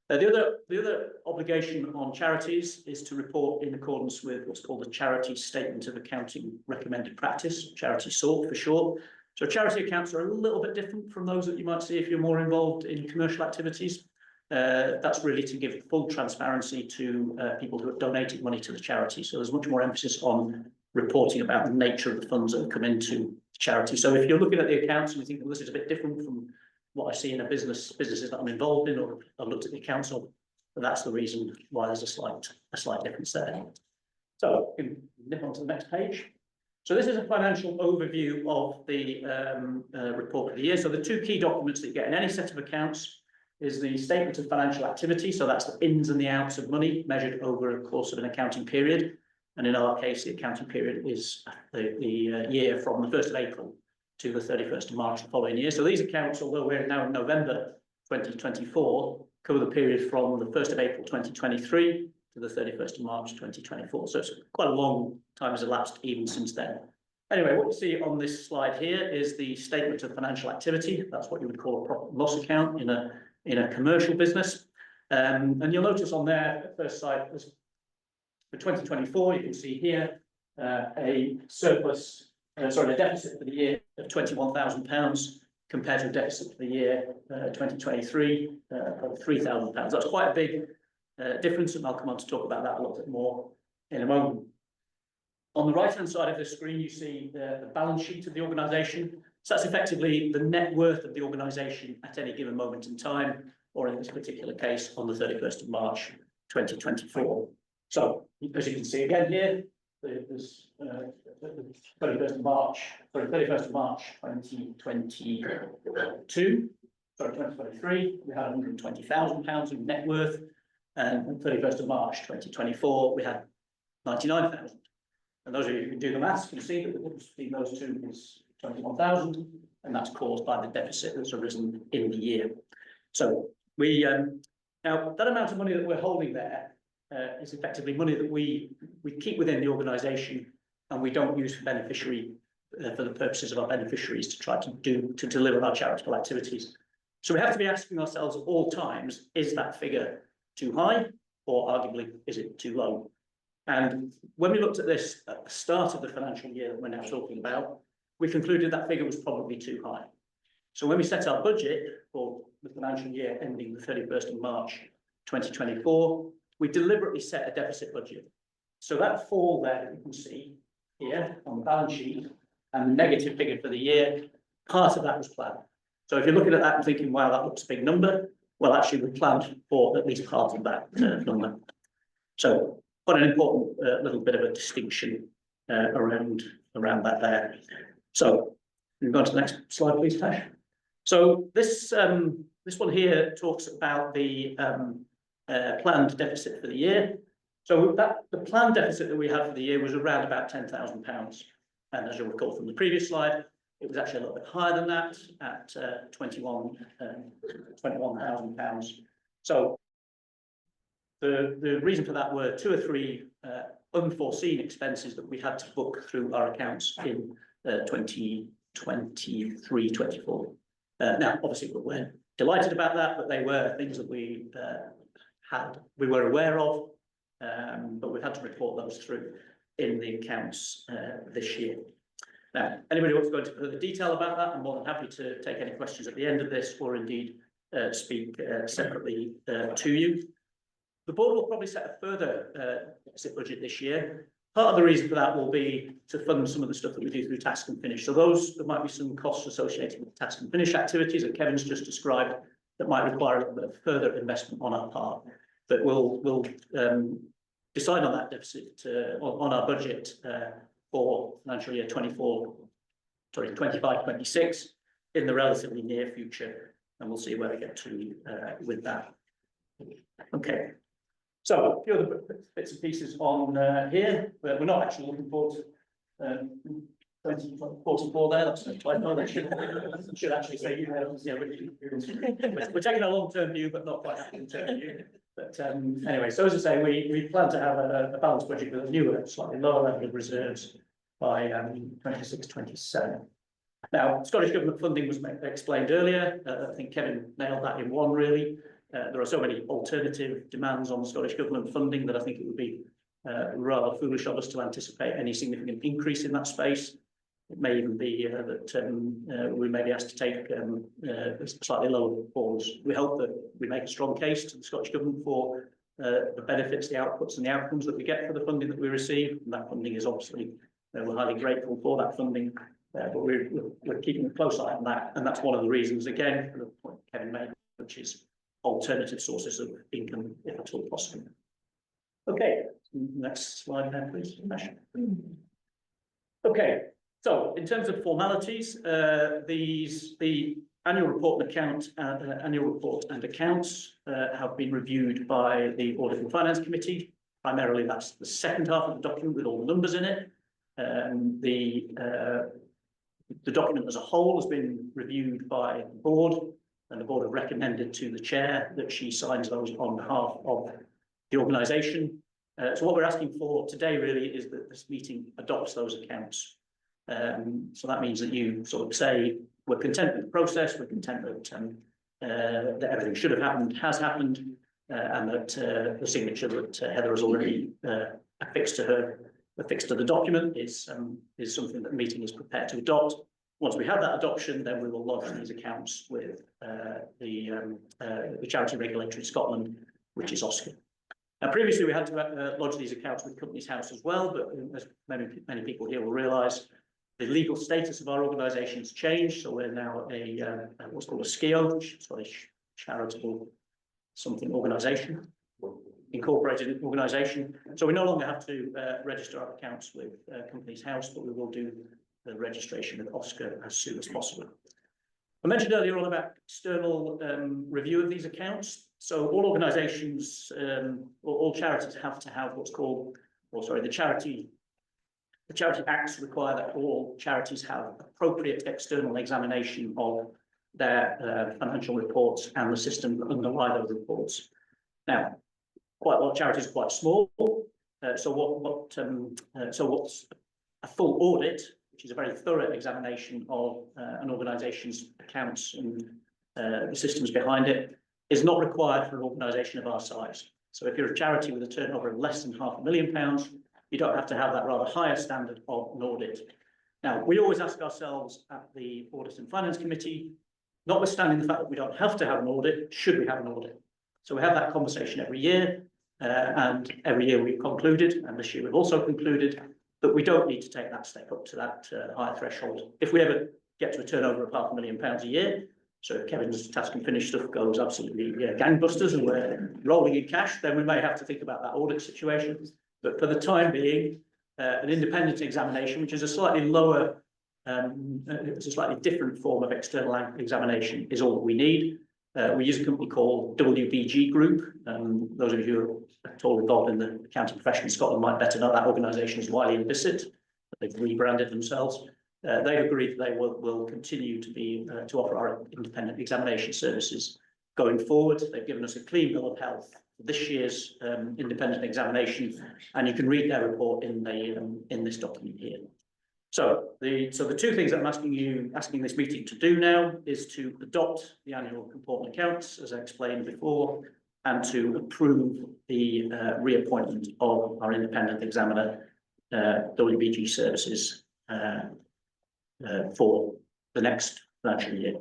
[SPEAKER 11] The other obligation on charities is to report in accordance with what's called the Charity Statement of Accounting Recommended Practice, Charity SORT for short. So charity accounts are a little bit different from those that you might see if you're more involved in commercial activities. That's really to give full transparency to people who have donated money to the charity. So there's much more emphasis on reporting about the nature of the funds that have come into the charity. So if you're looking at the accounts and you think, well, this is a bit different from what I see in businesses that I'm involved in, or I've looked at the accounts of, that's the reason why there's a slight difference there. So we can nip on to the next page. So this is a financial overview of the report for the year. So the two key documents that you get in any set of accounts is the statement of financial activity. So that's the ins and the outs of money measured over the course of an accounting period. And in our case, the accounting period is the year from the 1st of April to the 31st of March the following year. So these accounts, although we're now in November 2024, cover the period from the 1st of April 2023 to the 31st of March 2024. So it's quite a long time has elapsed even since then. Anyway, what you see on this slide here is the statement of financial activity. That's what you would call a profit and loss account in a commercial business. And you'll notice on there at first sight, for 2024, you can see here a deficit for the year of £21,000 compared to a deficit for the year 2023 of £3,000. That's quite a big difference, and I'll come on to talk about that a little bit more in a moment. On the right-hand side of the screen, you see the balance sheet of the organisation. So that's effectively the net worth of the organisation at any given moment in time, or in this particular case, on the 31st of March 2024. So, as you can see again here, there's 31st of March 2023, we had £120,000 of net worth, and 31st of March 2024, we had 99,000. And those of you who can do the maths can see that the difference between those two is 21,000. and that's caused by the deficit that's arisen in the year. So we now that amount of money that we're holding there is effectively money that we keep within the organisation, and we don't use for beneficiary for the purposes of our beneficiaries to try to deliver our charitable activities. So we have to be asking ourselves at all times: is that figure too high, or arguably is it too low? And when we looked at this at the start of the financial year that we're now talking about, we concluded that figure was probably too high. So when we set our budget for the financial year ending the 31st of March 2024, we deliberately set a deficit budget. So that fall there you can see here on the balance sheet and the negative figure for the year, part of that was planned. So if you're looking at that and thinking, wow, that looks a big number, well, actually we planned for at least part of that number. So quite an important little bit of a distinction around that there. So move on to the next slide, please, Tash. So this one here talks about the planned deficit for the year. So the planned deficit that we had for the year was around about £10,000. And as you'll recall from the previous slide, it was actually a little bit higher than that at £21,000. So the reason for that were 2 or 3 unforeseen expenses that we had to book through our accounts in 2023-24. Now, obviously, we weren't delighted about that, but they were things that we were aware of, but we've had to report those through in the accounts this year. Now, anybody who wants to go into further detail about that, I'm more than happy to take any questions at the end of this, or indeed speak separately to you. The board will probably set a further deficit budget this year. Part of the reason for that will be to fund some of the stuff that we do through task and finish. So there might be some costs associated with task and finish activities that Kevin's just described that might require a little bit of further investment on our part. But we'll decide on that deficit on our budget for financial year 25-26 in the relatively near future, and we'll see where we get to with that. Okay. So a few other bits and pieces on here, but we're not actually looking forward to 2044 there. That's a typo. That should actually say, we're taking a long-term view, but not quite a long-term view. But anyway, so as I say, we plan to have a balanced budget with a newer, slightly lower level of reserves by 26-27. Now, Scottish Government funding was explained earlier. I think Kevin nailed that in one, really. There are so many alternative demands on Scottish Government funding that I think it would be rather foolish of us to anticipate any significant increase in that space. It may even be that we may be asked to take slightly lower forms. We hope that we make a strong case to the Scottish Government for the benefits, the outputs and the outcomes that we get for the funding that we receive. And that funding is obviously, we're highly grateful for that funding, but we're keeping a close eye on that. And that's one of the reasons, again, for the point Kevin made, which is alternative sources of income, if at all possible. Okay, next slide now, please. Okay, so in terms of formalities, the annual report and accounts have been reviewed by the Audit and Finance Committee. Primarily, that's the second half of the document with all the numbers in it. The document as a whole has been reviewed by the board, and the board have recommended to the chair that she signs those on behalf of the organisation. So what we're asking for today really is that this meeting adopts those accounts. So that means that you sort of say, we're content with the process, we're content that everything should have happened, has happened, and that the signature that Heather has already affixed to the document is something that the meeting is prepared to adopt. Once we have that adoption, then we will lodge these accounts with the charity regulator in Scotland, which is OSCR. Now, previously we had to lodge these accounts with Companies House as well, but as many people here will realise, the legal status of our organisation has changed. So we're now what's called a SCIO, Scottish Charitable Something Organisation, incorporated organisation. So we no longer have to register our accounts with Companies House, but we will do the registration with OSCR as soon as possible. I mentioned earlier on about external review of these accounts. So all organisations, or all charities have to have what's called, the charity the Charity Acts require that all charities have appropriate external examination of their financial reports and the system that underlie those reports. Now, quite a lot of charities are quite small, so what's a full audit, which is a very thorough examination of an organisation's accounts and the systems behind it, is not required for an organisation of our size. So if you're a charity with a turnover of less than £500,000, you don't have to have that rather higher standard of an audit. Now, we always ask ourselves at the Audit and Finance Committee, notwithstanding the fact that we don't have to have an audit, should we have an audit? So we have that conversation every year, and every year we've concluded, and this year we've also concluded, that we don't need to take that step up to that higher threshold. If we ever get to a turnover of £500,000 a year, so if Kevin's task and finish stuff goes absolutely gangbusters and we're rolling in cash, then we may have to think about that audit situation. But for the time being, an independent examination, which is a slightly lower, it's a slightly different form of external examination, is all that we need. We use a company called WBG Group. Those of you who are at all involved in the accounting profession in Scotland might better know that organisation is Wiley & Bissett. They've rebranded themselves. They've agreed that they will continue to be to offer our independent examination services going forward. They've given us a clean bill of health for this year's independent examination, and you can read their report in this document here. So the two things that I'm asking this meeting to do now is to adopt the annual report and accounts, as I explained before, and to approve the reappointment of our independent examiner, WBG Services, for the next financial year.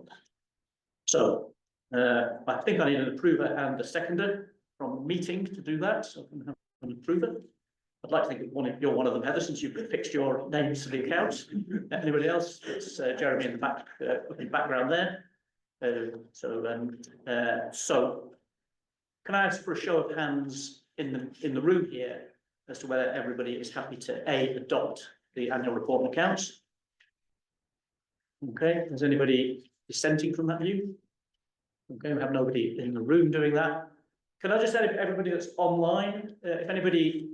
[SPEAKER 11] So I think I need an approver and a seconder from meeting to do that. So I can have an approver. I'd like to think that you're one of them, Heather, since you've fixed your names to the accounts. Anybody else? It's Jeremy in the back, in the background there. So can I ask for a show of hands in the room here as to whether everybody is happy to adopt the annual report and accounts? Okay, is anybody dissenting from that view? Okay, we have nobody in the room doing that. Can I just say, if everybody that's online, if anybody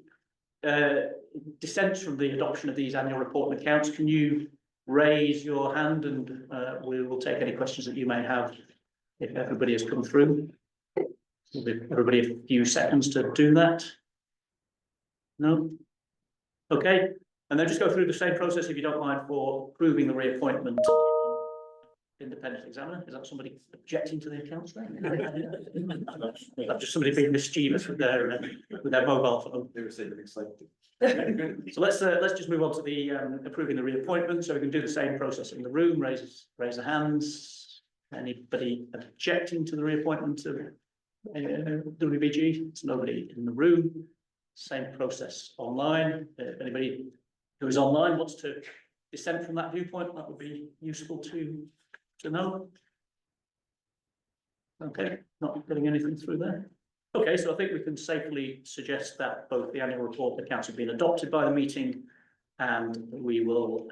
[SPEAKER 11] dissents from the adoption of these annual report and accounts, can you raise your hand, and we will take any questions that you may have if everybody has come through. We'll give everybody a few seconds to do that. No? Okay, and then just go through the same process, if you don't mind, for approving the reappointment independent examiner. Is that somebody objecting to the accounts there? That's just somebody being mischievous with their mobile phone.
[SPEAKER 2] They were saying excited.
[SPEAKER 11] So let's just move on to the approving the reappointment. So we can do the same process in the room. Raise the hands. Anybody objecting to the reappointment of WBG? It's nobody in the room. Same process online. If anybody who is online wants to dissent from that viewpoint, that would be useful to know. Okay, not getting anything through there. Okay, so I think we can safely suggest that both the annual report and accounts have been adopted by the meeting, and we will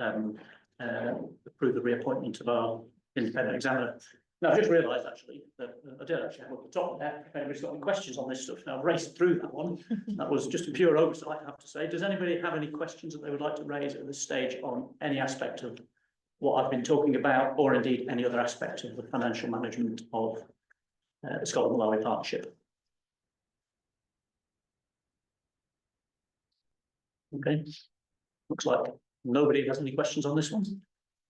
[SPEAKER 11] approve the reappointment of our independent examiner. Now, I've just realised actually that I did actually have at the top there, if anybody's got any questions on this stuff. Now, I've raced through that one. That was just a pure oversight, I have to say. Does anybody have any questions that they would like to raise at this stage on any aspect of what I've been talking about, or indeed any other aspect of the financial management of the Scotland-Malawi partnership? Okay, looks like nobody has any questions on this one.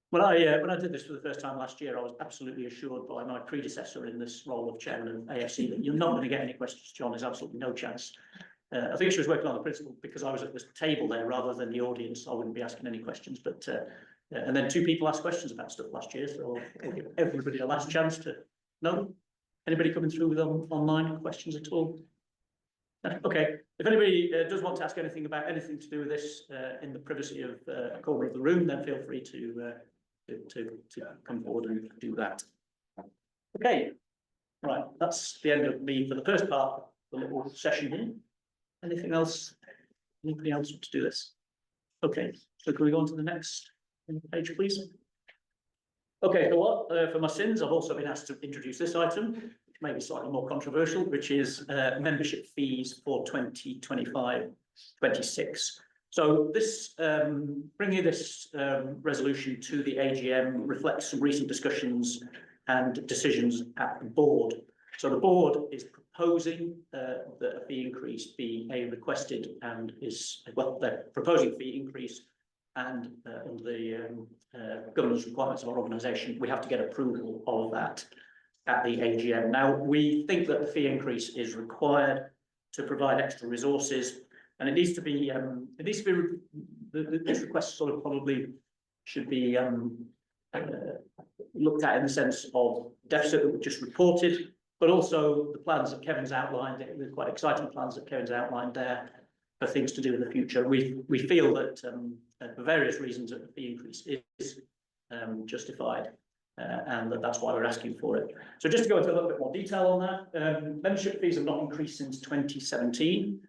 [SPEAKER 11] When I did this for the first time last year, I was absolutely assured by my predecessor in this role of chairman of AFC that you're not going to get any questions, John. There's absolutely no chance. I think she was working on the principle because I was at this table there rather than the audience. I wouldn't be asking any questions, but and then 2 people asked questions about stuff last year, so I'll give everybody a last chance to know. Anybody coming through with online questions at all? Okay, if anybody does want to ask anything about anything to do with this in the privacy of a corner of the room, then feel free to come forward and do that. Okay, right, that's the end of me for the first part of the little session here. Anything else? Anybody else want to do this? Okay, so can we go on to the next page, please? Okay, so what for my sins, I've also been asked to introduce this item, which may be slightly more controversial, which is membership fees for 2025-26. So this, bringing this resolution to the AGM reflects some recent discussions and decisions at the board. So the board is proposing that a fee increase be requested and is, well, they're proposing a fee increase, and under the governance requirements of our organisation, we have to get approval of that at the AGM. Now, we think that the fee increase is required to provide extra resources, and it needs to be, this request sort of probably should be looked at in the sense of deficit that we just reported, but also the plans that Kevin's outlined, the quite exciting plans that Kevin's outlined there for things to do in the future. We feel that for various reasons that the fee increase is justified, and that's why we're asking for it. So just to go into a little bit more detail on that, membership fees have not increased since 2017.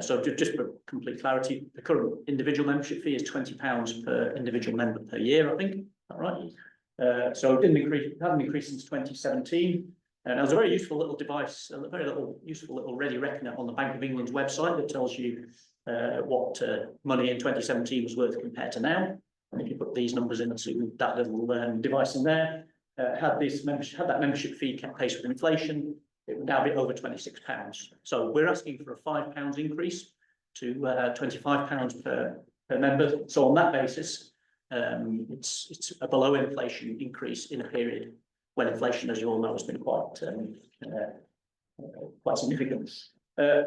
[SPEAKER 11] So just for complete clarity, the current individual membership fee is £20 per individual member per year, I think. Is that right? So it hasn't increased since 2017. And there's a very useful little device, a very useful little ready reckoner on the Bank of England's website that tells you what money in 2017 was worth compared to now. And if you put these numbers into that little device in there, had that membership fee kept pace with inflation, it would now be over £26. So we're asking for a £5 increase to £25 per member. So on that basis, it's a below inflation increase in a period when inflation, as you all know, has been quite significant.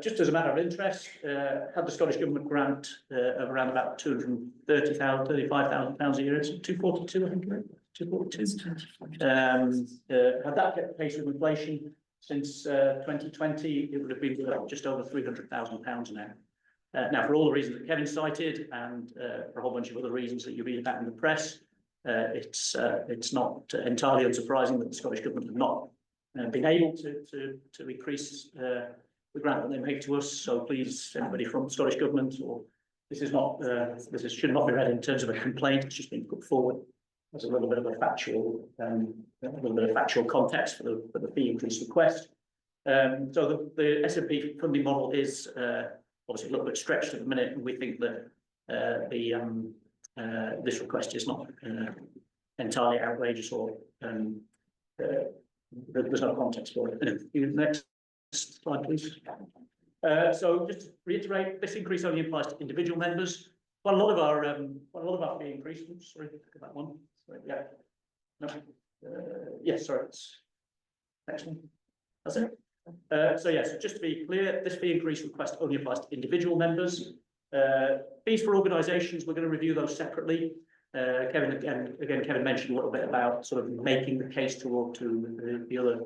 [SPEAKER 11] Just as a matter of interest, had the Scottish Government grant of around about £235,000 a year, it's 242, I think, 242. Had that kept pace with inflation since 2020, it would have been just over £300,000 now. Now, for all the reasons that Kevin cited, and for a whole bunch of other reasons that you read about in the press, it's not entirely unsurprising that the Scottish Government have not been able to increase the grant that they make to us. So please, anybody from the Scottish Government, or this should not be read in terms of a complaint. It's just been put forward as a little bit of a factual context for the fee increase request. So the SNP funding model is obviously a little bit stretched at the minute, and we think that this request is not entirely outrageous, or there's no context for it. Next slide, please. So just to reiterate, this increase only applies to individual members. Quite a lot of our fee increase. Oops, sorry, look at that one. Sorry, yeah. No. Yes, sorry. Next one. That's it. So yes, just to be clear, this fee increase request only applies to individual members. Fees for organisations, we're going to review those separately. Kevin Kevin mentioned a little bit about sort of making the case to the other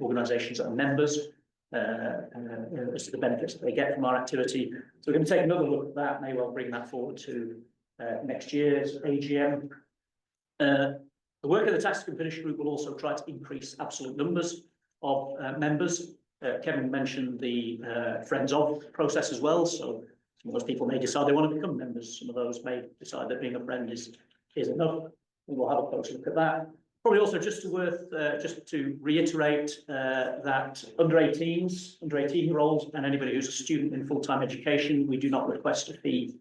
[SPEAKER 11] organisations that are members as to the benefits that they get from our activity. So we're going to take another look at that. May well bring that forward to next year's AGM. The work of the Tax and Finish Group will also try to increase absolute numbers of members. Kevin mentioned the Friends of process as well. So some of those people may decide they want to become members. Some of those may decide that being a friend is enough. We'll have a closer look at that. Probably also just to reiterate that under 18-year-olds and anybody who's a student in full-time education, we do not request any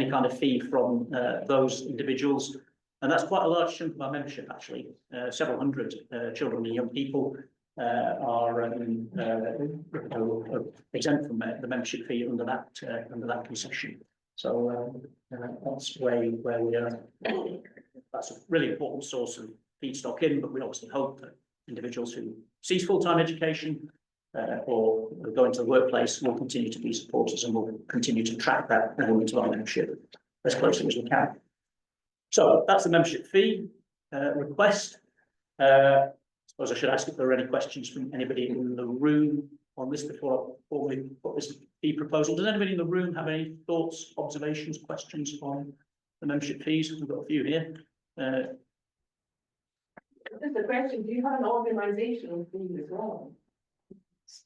[SPEAKER 11] kind of fee from those individuals. And that's quite a large chunk of our membership, actually. Several hundred children and young people are exempt from the membership fee under that concession. So that's where we are. That's a really important source of feedstock in, but we obviously hope that individuals who cease full-time education or go into the workplace will continue to be supporters, and will continue to track that element of our membership as closely as we can. So that's the membership fee request. I suppose I should ask if there are any questions from anybody in the room on this before we put this fee proposal. Does anybody in the room have any thoughts, observations, questions on the membership fees? We've got a few here.
[SPEAKER 12] Just a question, do you have an organisational fee as well?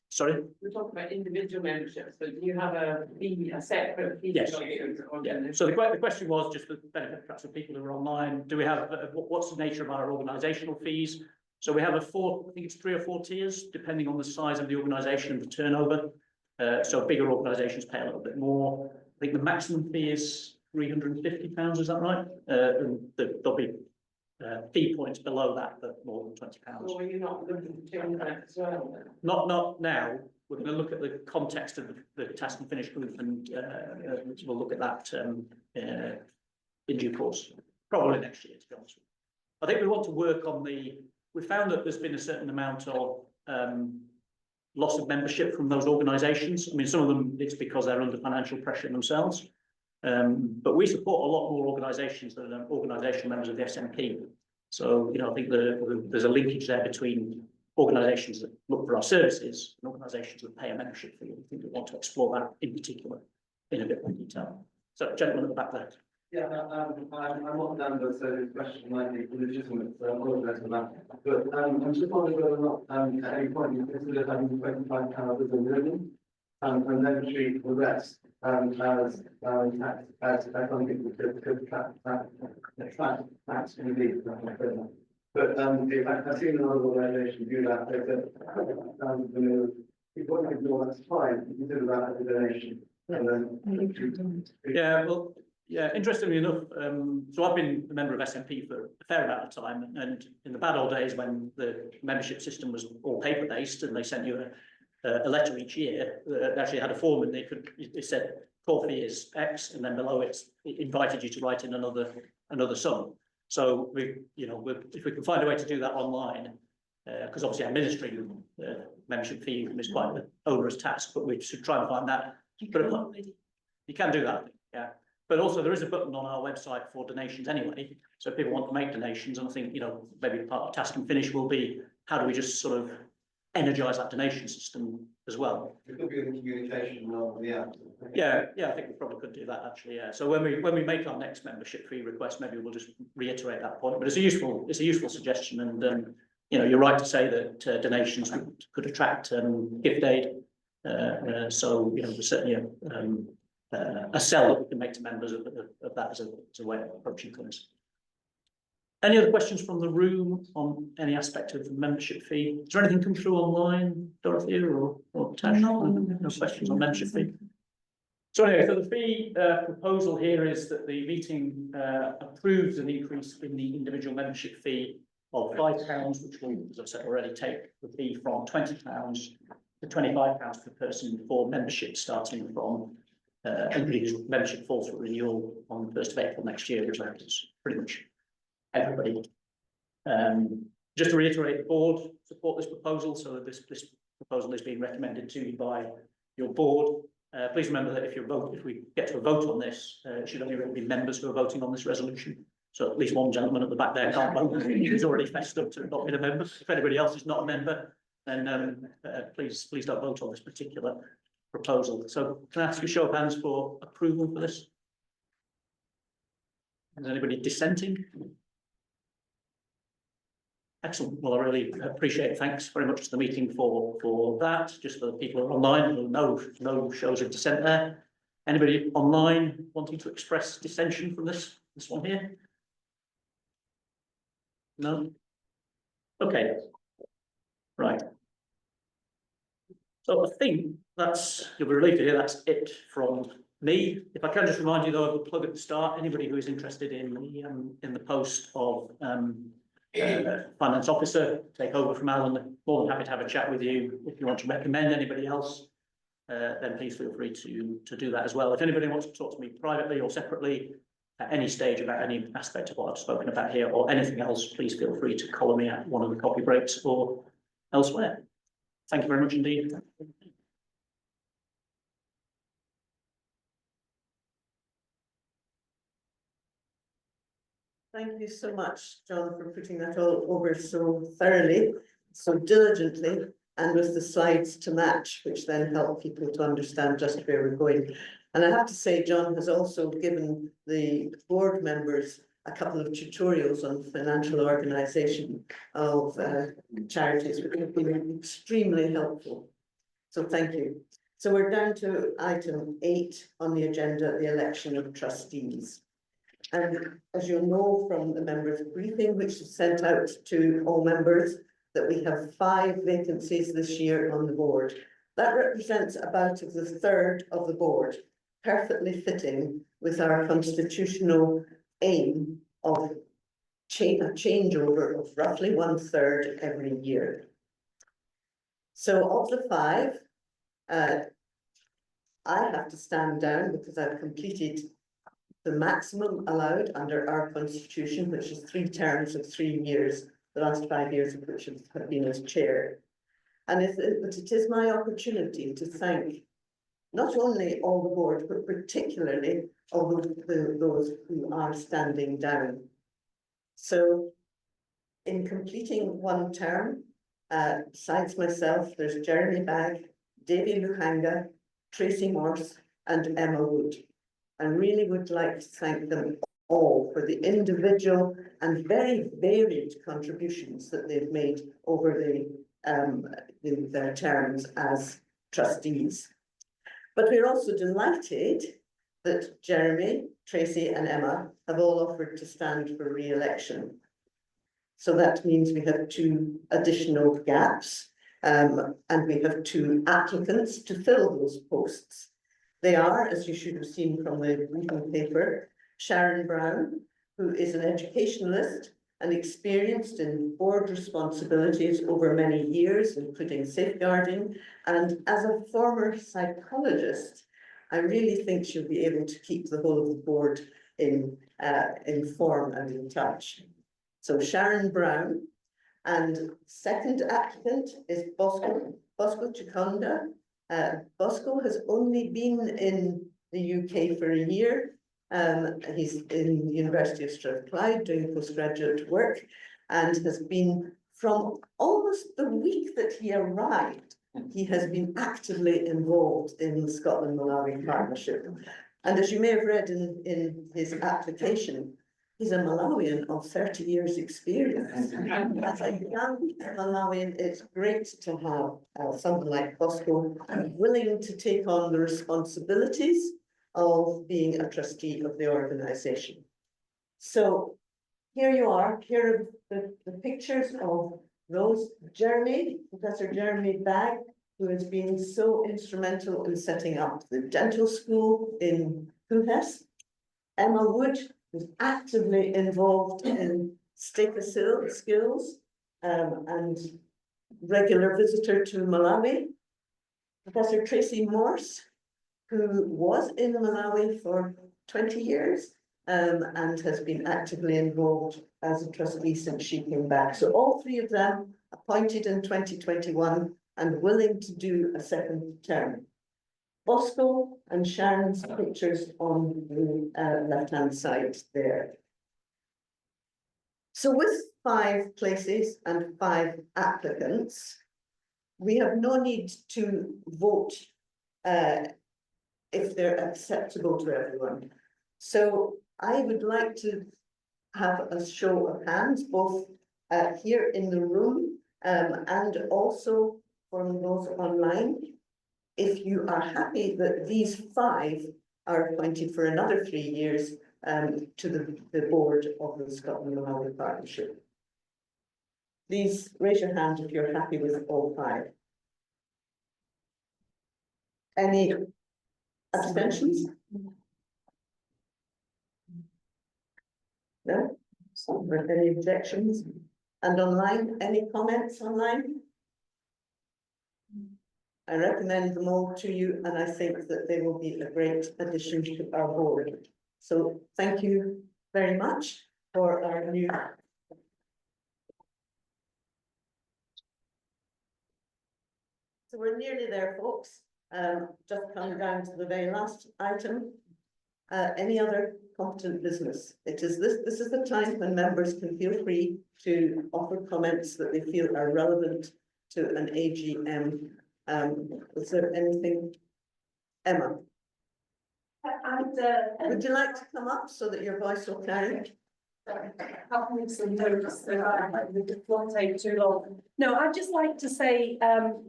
[SPEAKER 11] Sorry?
[SPEAKER 12] We're talking about individual memberships, but do you have a separate fee?
[SPEAKER 11] Yes. Yeah. So the question was, just for the benefit perhaps of people who are online, do we have, what's the nature of our organisational fees? So we have I think it's 3 or 4 tiers, depending on the size of the organisation and the turnover. So bigger organisations pay a little bit more. think the maximum fee is £350, is that right? And there'll be fee points below that, but more than £20.
[SPEAKER 12] Or are you not looking to change that as well?
[SPEAKER 11] Not now. We're going to look at the context of the task and finish group, and we'll look at that in due course, probably next year, to be honest with you. I think we want to work on we found that there's been a certain amount of loss of membership from those organisations. I mean, some of them, it's because they're under financial pressure themselves. But we support a lot more organisations than organisational members of the SNP. So, you know, I think there's a linkage there between organisations that look for our services and organisations that pay a membership fee. I think we want to explore that in particular in a bit more detail. So, gentleman at the back there.
[SPEAKER 13] Yeah, I'm not down to so the question might be legitimate, so I'm not addressing that. But I'm just wondering whether or not at any point you consider having £25 as a minimum and then treat the rest as something that could attract tax indeed. But I've seen another organisation do that. They said, if you want to ignore, that's fine. You consider that as a donation. And then,
[SPEAKER 11] yeah, well, yeah, interestingly enough, so I've been a member of SNP for a fair amount of time, and in the bad old days when the membership system was all paper-based and they sent you a letter each year that actually had a form, and it said core fee is X, and then below it invited you to write in another sum. So if we can find a way to do that online, because obviously administering membership fee is quite an onerous task, but we should try and find that. But you can do that, yeah. But also there is a button on our website for donations anyway. So if people want to make donations, and I think, maybe part of task and finish will be how do we just sort of energise that donation system as well.
[SPEAKER 13] It could be in communication rather than the app.
[SPEAKER 11] Yeah, I think we probably could do that actually, yeah. So when we make our next membership fee request, maybe we'll just reiterate that point. But it's a useful suggestion, and you're right to say that donations could attract gift aid. So there's certainly a sell that we can make to members of that as a way of approaching things. Any other questions from the room on any aspect of the membership fee? Is there anything come through online, Dorothy or Tash? No questions on membership fee. So anyway, so the fee proposal here is that the meeting approves an increase in the individual membership fee of £5, which will, as I've said already, take the fee from £20 to £25 per person for membership starting from membership falls for renewal on the 1st of April next year, which is pretty much everybody. Just to reiterate, the board support this proposal, so this proposal is being recommended to you by your board. Please remember that if we get to a vote on this, it should only really be members who are voting on this resolution. So at least one gentleman at the back there can't vote. He's already fessed up to not being a member. If anybody else is not a member, then please don't vote on this particular proposal. So can I ask a show of hands for approval for this? Is anybody dissenting? Excellent. Well, I really appreciate it. Thanks very much to the meeting for that. Just for the people who are online, no shows of dissent there. Anybody online wanting to express dissension from this one here? No? Okay. Right. So I think you'll be relieved to hear that's it from me. If I can just remind you though of a plug at the start, anybody who is interested in the post of finance officer, take over from Alan, more than happy to have a chat with you. If you want to recommend anybody else, then please feel free to do that as well. If anybody wants to talk to me privately or separately at any stage about any aspect of what I've spoken about here or anything else, please feel free to call me at one of the coffee breaks or elsewhere. Thank you very much indeed.
[SPEAKER 7] Thank you so much, John, for putting that all over so thoroughly, so diligently, and with the slides to match, which then help people to understand just where we're going. And I have to say, John has also given the board members a couple of tutorials on financial organisation of charities, which have been extremely helpful. So thank you. So we're down to item 8 on the agenda, the election of trustees. And as you'll know from the members' briefing, which is sent out to all members, that we have 5 vacancies this year on the board. That represents about a third of the board. perfectly fitting with our constitutional aim of a changeover of roughly 1/3 every year. So of the 5, I have to stand down because I've completed the maximum allowed under our constitution, which is 3 terms of 3 years, the last 5 years of which have been as chair. And but it is my opportunity to thank not only all the board, but particularly all those who are standing down. So in completing 1 term, besides myself, there's Jeremy Bagg, Davy Luhanga, Tracy Morse, and Emma Wood. I really would like to thank them all for the individual and very varied contributions that they've made over their terms as trustees. But we're also delighted that Jeremy, Tracy, and Emma have all offered to stand for re-election. So that means we have 2 additional gaps, and we have 2 applicants to fill those posts. They are, as you should have seen from the briefing paper, Sharon Brown, who is an educationalist and experienced in board responsibilities over many years, including safeguarding, and as a former psychologist, I really think she'll be able to keep the whole of the board in form and in touch. So Sharon Brown, and second applicant is Bosco Chikonda. Bosco has only been in the UK for a year. He's in the University of Strathclyde doing postgraduate work and has been, from almost the week that he arrived, he has been actively involved in the Scotland-Malawi partnership. And as you may have read in his application, he's a Malawian of 30 years experience. As a young Malawian, it's great to have someone like Bosco willing to take on the responsibilities of being a trustee of the organisation. So here you are, here are the pictures of those. Professor Jeremy Bagg, who has been so instrumental in setting up the dental school in Kuhes. Emma Wood, who's actively involved in staker skills and regular visitor to Malawi. Professor Tracy Morse, who was in Malawi for 20 years and has been actively involved as a trustee since she came back. So all 3 of them appointed in 2021 and willing to do a second term. Bosco and Sharon's pictures on the left-hand side there. So with 5 places and 5 applicants, we have no need to vote if they're acceptable to everyone. So I would like to have a show of hands, both here in the room and also from those online. If you are happy that these 5 are appointed for another 3 years to the board of the Scotland-Malawi partnership. Please raise your hand if you're happy with all 5. Any abstentions? No? Any objections? And online, any comments online? I recommend them all to you, and I think that they will be a great addition to our board. So thank you very much for our new. So we're nearly there, folks. Just coming down to the very last item. Any other competent business? This is the time when members can feel free to offer comments that they feel are relevant to an AGM. Is there anything? Emma? Would you like to come up so that your voice will carry?
[SPEAKER 12] It won't take too long. No, I'd just like to say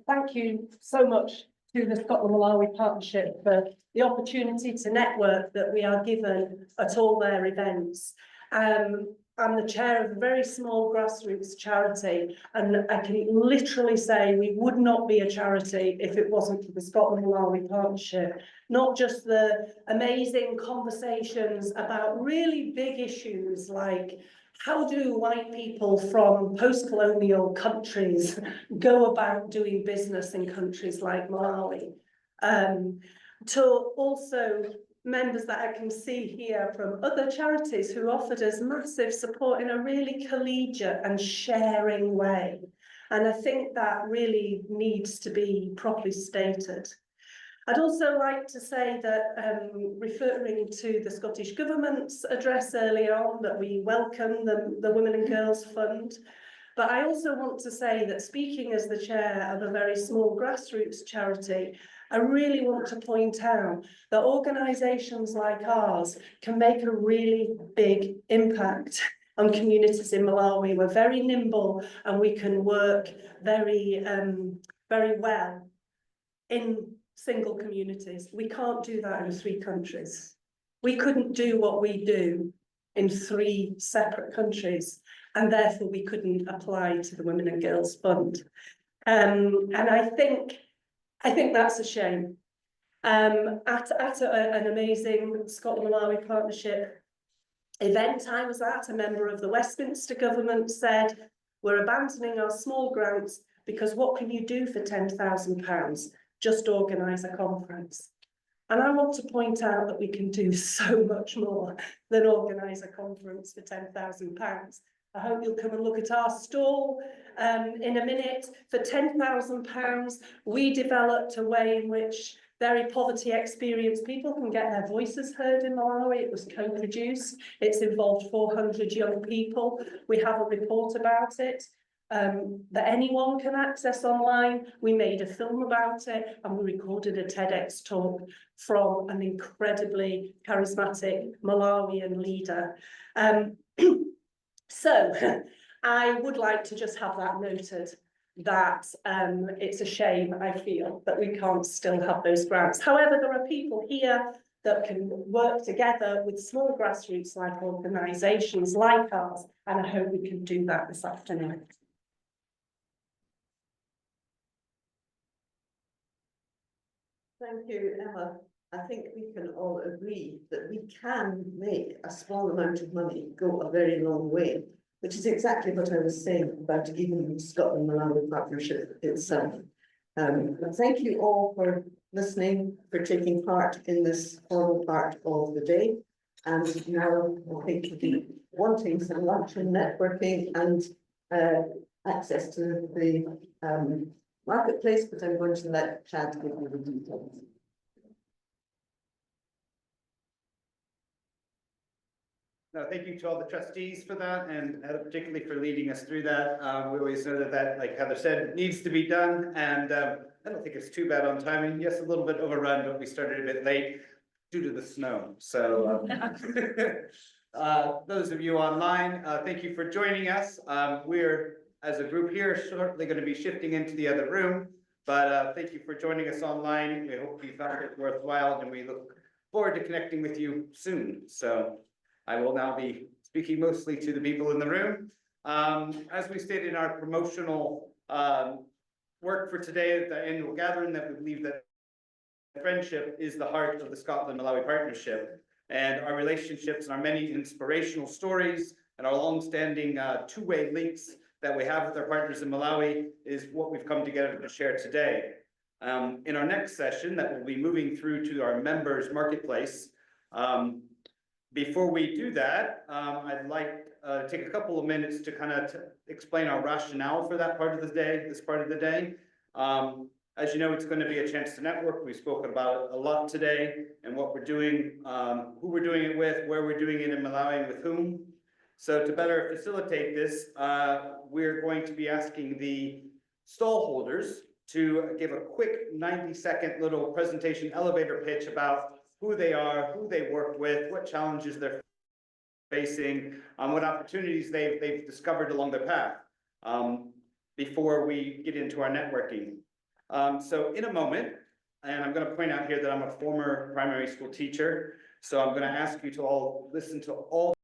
[SPEAKER 12] thank you so much to the Scotland-Malawi partnership for the opportunity to network that we are given at all their events. I'm the chair of a very small grassroots charity, and I can literally say we would not be a charity if it wasn't for the Scotland-Malawi partnership. Not just the amazing conversations about really big issues like how do white people from post-colonial countries go about doing business in countries like Malawi, to also members that I can see here from other charities who offered us massive support in a really collegiate and sharing way. And I think that really needs to be properly stated. I'd also like to say that, referring to the Scottish Government's address earlier on, that we welcome the Women and Girls Fund. But I also want to say that, speaking as the chair of a very small grassroots charity, I really want to point out that organisations like ours can make a really big impact on communities in Malawi. We're very nimble and we can work very well in single communities. We can't do that in 3 countries. We couldn't do what we do in 3 separate countries, and therefore we couldn't apply to the Women and Girls Fund. And I think that's a shame. At an amazing Scotland-Malawi partnership event I was at, a member of the Westminster government said, we're abandoning our small grants because what can you do for £10,000? Just organise a conference. And I want to point out that we can do so much more than organise a conference for £10,000. I hope you'll come and look at our stall in a minute. For £10,000, we developed a way in which very poverty experienced people can get their voices heard in Malawi. It was co-produced. It's involved 400 young people. We have a report about it that anyone can access online. We made a film about it and we recorded a TEDx talk from an incredibly charismatic Malawian leader. So I would like to just have that noted, that it's a shame, I feel, that we can't still have those grants. However, there are people here that can work together with small grassroots like organisations like ours, and I hope we can do that this afternoon.
[SPEAKER 7] Thank you, Emma. I think we can all agree that we can make a small amount of money go a very long way, which is exactly what I was saying about even the Scotland-Malawi partnership itself. Thank you all for listening, for taking part in this formal part of the day. And now I think you'll be wanting some lunch and networking and access to the marketplace, but I'm going to let Chad give you the details.
[SPEAKER 14] No, thank you to all the trustees for that, and particularly for leading us through that. We always know that, like Heather said, needs to be done, and I don't think it's too bad on timing. Yes, a little bit overrun, but we started a bit late due to the snow. So those of you online, thank you for joining us. We're, as a group here, shortly going to be shifting into the other room, but thank you for joining us online. We hope you found it worthwhile, and we look forward to connecting with you soon. So I will now be speaking mostly to the people in the room. As we stated in our promotional work for today at the annual gathering, that we believe that friendship is the heart of the Scotland-Malawi partnership, and our relationships and our many inspirational stories and our long-standing two-way links that we have with our partners in Malawi is what we've come together to share today. In our next session that we'll be moving through to our members marketplace, before we do that, I'd like to take a couple of minutes to kind of explain our rationale for that part of the day, this part of the day. As you know, it's going to be a chance to network. We've spoken about it a lot today and what we're doing, who we're doing it with, where we're doing it in Malawi, and with whom. So to better facilitate this, we're going to be asking the stall holders to give a quick 90-second little presentation elevator pitch about who they are, who they work with, what challenges they're facing, what opportunities they've discovered along their path, before we get into our networking. So in a moment, and I'm going to point out here that I'm a former primary school teacher, so I'm going to ask you to all listen to all